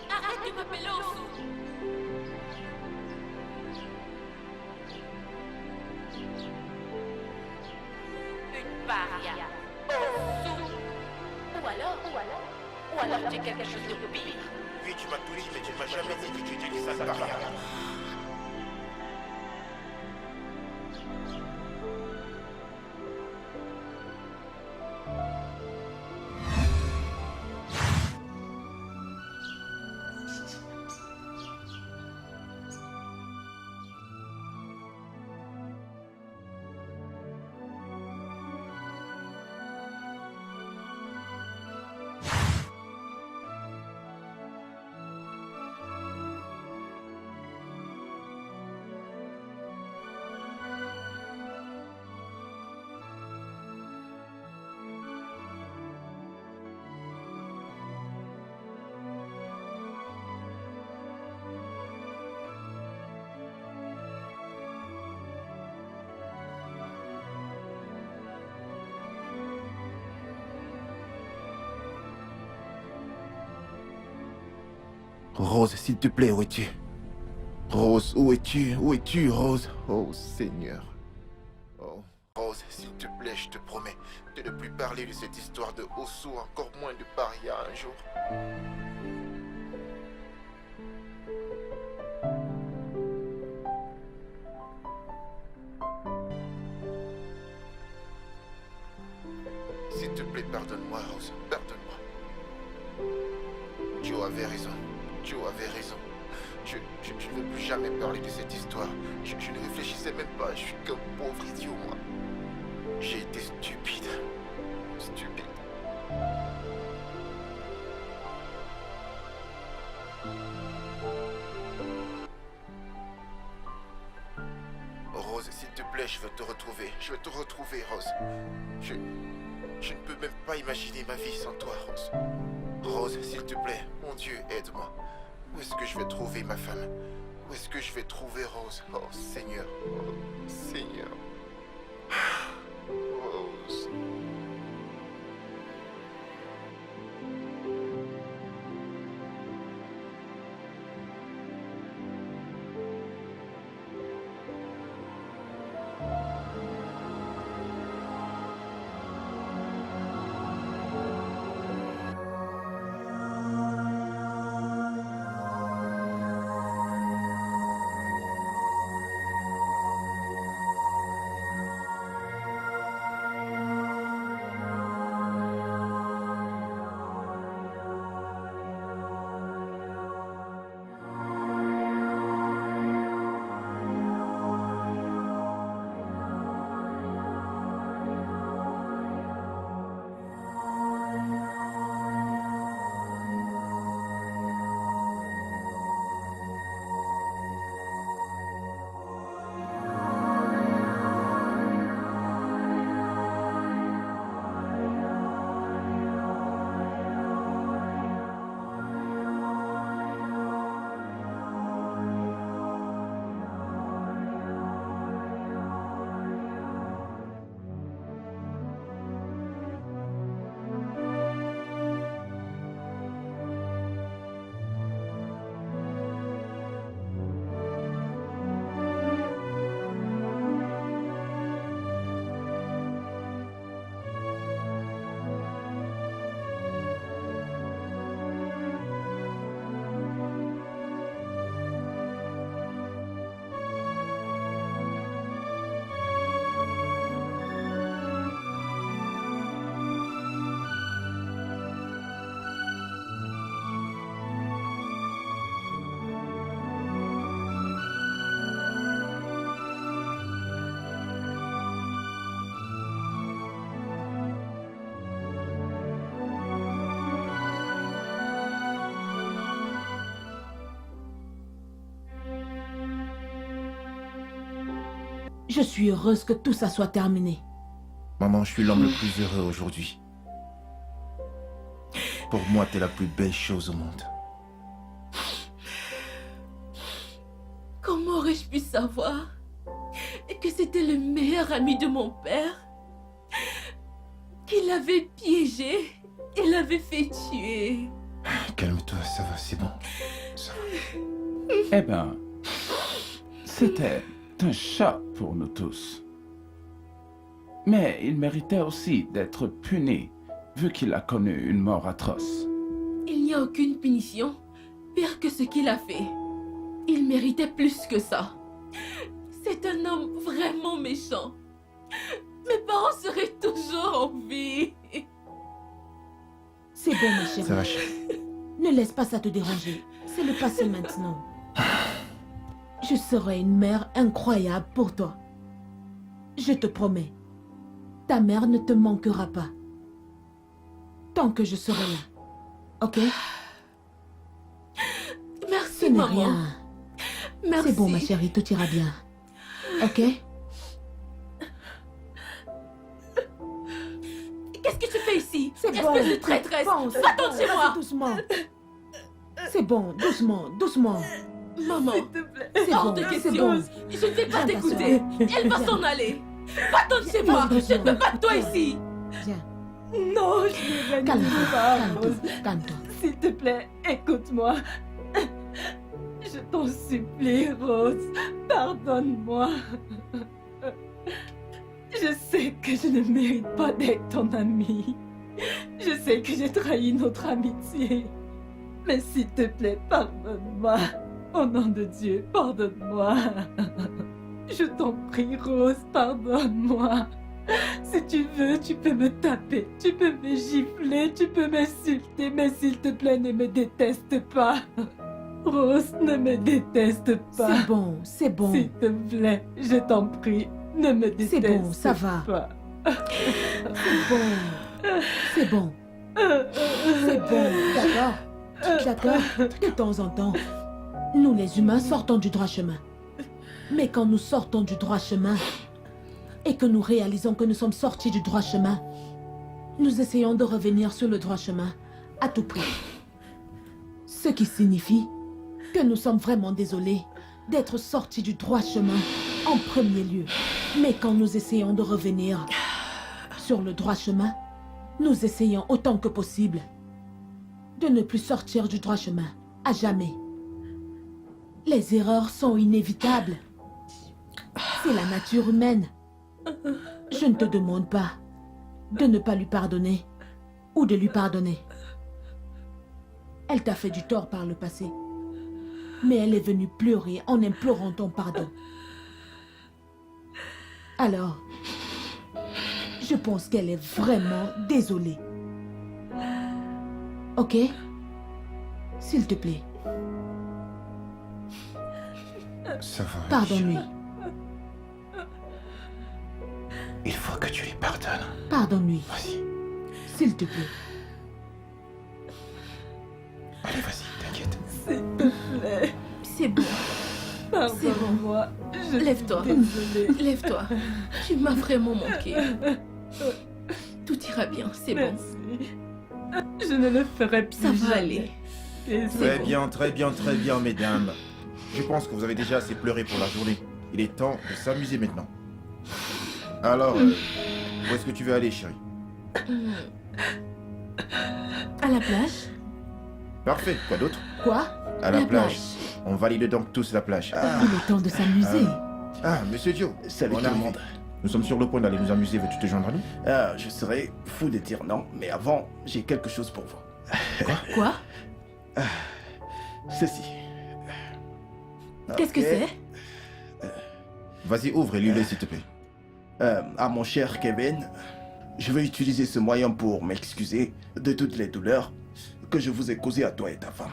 Arrête de m'appeler Osu. Une paria. Osu. Ou alors tu es quelque chose de pire. Oui, tu m'as tout dit, mais tu ne m'as jamais dit que tu étais une sale paria. Rose, s'il te plaît, où es-tu? Rose, où es-tu? Où es-tu, Rose? Oh, Seigneur. Oh, Rose, s'il te plaît, je te promets de ne plus parler de cette histoire de Osu, encore moins de Paria un jour. Joe avait raison. Joe avait raison. Je ne veux plus jamais parler de cette histoire. Je ne réfléchissais même pas. Je suis qu'un pauvre idiot, moi. J'ai été stupide. Stupide. Rose, s'il te plaît, je veux te retrouver. Je veux te retrouver, Rose. Je ne peux même pas imaginer ma vie sans toi, Rose. Rose, s'il te plaît, mon Dieu, aide-moi. Où est-ce que je vais trouver ma femme? Où est-ce que je vais trouver Rose? Oh, Seigneur. Oh, Seigneur. Rose. Je suis heureuse que tout ça soit terminé. Maman, je suis l'homme le plus heureux aujourd'hui. Pour moi, t'es la plus belle chose au monde. Comment aurais-je pu savoir que c'était le meilleur ami de mon père? Qu'il l'avait piégé et l'avait fait tuer. Calme-toi, ça va, c'est bon. Ça va. Eh ben, c'était un choc pour nous tous. Mais il méritait aussi d'être puni, vu qu'il a connu une mort atroce. Il n'y a aucune punition pire que ce qu'il a fait. Il méritait plus que ça. C'est un homme vraiment méchant. Mes parents seraient toujours en vie. C'est bon, ma chérie. Ça va, chérie. Ne laisse pas ça te déranger. C'est le passé maintenant. Je serai une mère incroyable pour toi. Je te promets. Ta mère ne te manquera pas. Tant que je serai là. Ok? Merci, Ce n'est maman. rien. Merci. C'est bon, ma chérie, tout ira bien. Ok? Qu'est-ce que tu fais ici? C'est bon. Espèce de traîtresse. Bon, c'est Va-t'en bon, de chez vas-y, moi. doucement. C'est bon, doucement, doucement. Maman, S'il te plaît. C'est hors bon, de c'est question. bon. Je ne vais pas Viens t'écouter. t'asseoir. Elle va Viens. s'en aller. Va-t'en de chez Viens, moi. Je doucement. ne veux pas de toi ici. Viens, Non, je ne vais calme-toi, pas, calme-toi, Rose. calme-toi. S'il te plaît, écoute-moi. Je t'en supplie, Rose. Pardonne-moi. Je sais que je ne mérite pas d'être ton amie. Je sais que j'ai trahi notre amitié. Mais s'il te plaît, pardonne-moi. Au nom de Dieu, pardonne-moi. Je t'en prie, Rose, pardonne-moi. Si tu veux, tu peux me taper, tu peux me gifler, tu peux m'insulter, mais s'il te plaît, ne me déteste pas. Rose, ne me déteste pas. C'est bon, c'est bon. S'il te plaît, je t'en prie, ne me déteste C'est bon, ça va. pas. C'est bon. C'est bon. C'est bon, d'accord? D'accord? De temps en temps, nous les humains sortons du droit chemin. Mais quand nous sortons du droit chemin et que nous réalisons que nous sommes sortis du droit chemin, nous essayons de revenir sur le droit chemin à tout prix. Ce qui signifie que nous sommes vraiment désolés d'être sortis du droit chemin en premier lieu. Mais quand nous essayons de revenir sur le droit chemin, nous essayons autant que possible de ne plus sortir du droit chemin à jamais. Les erreurs sont inévitables. C'est la nature humaine. Je ne te demande pas de ne pas lui pardonner ou de lui pardonner. Elle t'a fait du tort par le passé, mais elle est venue pleurer en implorant ton pardon. Alors, je pense qu'elle est vraiment désolée. Ok? S'il te plaît, Ça va. pardonne-lui. Il faut que tu lui pardonnes. Pardonne-lui, Vas-y. s'il te plaît. Allez, vas-y, t'inquiète. S'il te plaît, C'est bon. pardonne-moi. Je suis Lève-toi. désolée. Lève-toi. Tu m'as vraiment manqué. Tout ira bien, c'est bon. Merci. Je ne le ferai plus Ça va jamais. aller. Et Très bon. bien, très bien, très bien, mesdames. Je pense que vous avez déjà assez pleuré pour la journée. Il est temps de s'amuser maintenant. Alors, où est-ce que tu veux aller, chérie? À la plage? Parfait. Quoi d'autre? Quoi? À la plage. On valide donc tous la plage. Il est temps de s'amuser. Ah, monsieur Joe. Salut on tout le arrive. monde. Nous sommes sur le point d'aller nous amuser. Veux-tu te joindre à nous? Ah, je serais fou de dire non, mais avant, j'ai quelque chose pour vous. Quoi? Ceci. Qu'est-ce que Ok. c'est? Vas-y, ouvre et lis-le, s'il te plaît. À mon cher Kevin, je vais utiliser ce moyen pour m'excuser de toutes les douleurs que je vous ai causées à toi et ta femme.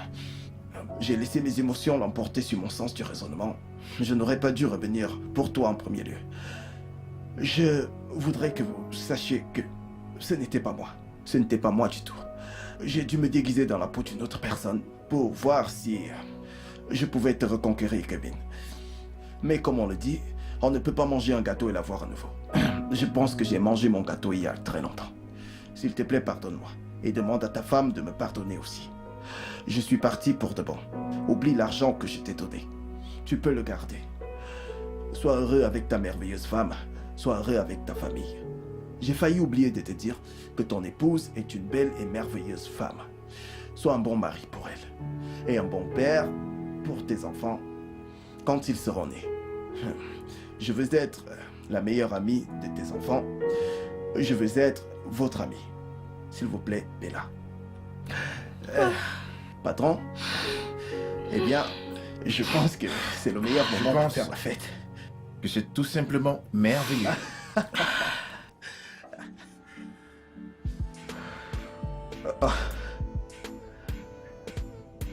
J'ai laissé mes émotions l'emporter sur mon sens du raisonnement. Je n'aurais pas dû revenir pour toi en premier lieu. Je voudrais que vous sachiez que ce n'était pas moi. Ce n'était pas moi du tout. J'ai dû me déguiser dans la peau d'une autre personne pour voir si je pouvais te reconquérir, Kevin. Mais comme on le dit, on ne peut pas manger un gâteau et l'avoir à nouveau. Je pense que j'ai mangé mon gâteau il y a très longtemps. S'il te plaît, pardonne-moi. Et demande à ta femme de me pardonner aussi. Je suis parti pour de bon. Oublie l'argent que je t'ai donné. Tu peux le garder. Sois heureux avec ta merveilleuse femme. Sois heureux avec ta famille. J'ai failli oublier de te dire que ton épouse est une belle et merveilleuse femme. Sois un bon mari pour elle. Et un bon père pour tes enfants quand ils seront nés. Je veux être la meilleure amie de tes enfants. Je veux être votre amie. S'il vous plaît, Bella. Patron, eh bien, je pense que c'est le meilleur moment pour pense. faire la fête. Que c'est tout simplement merveilleux.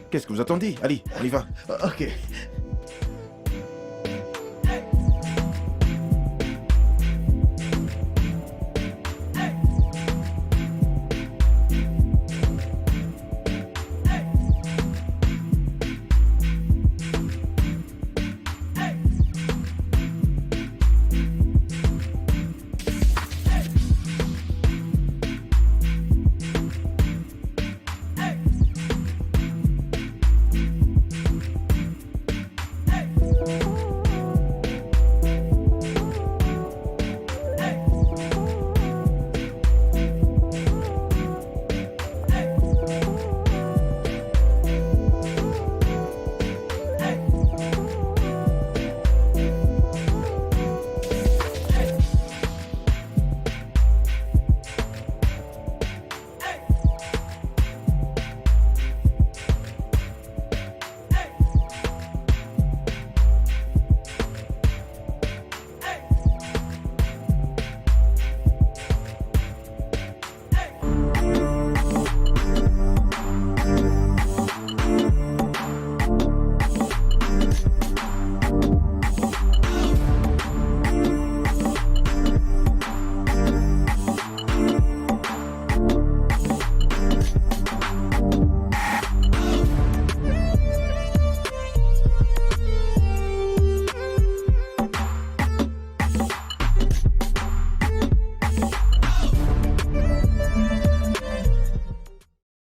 Qu'est-ce que vous attendez? Allez, on y va. Ok.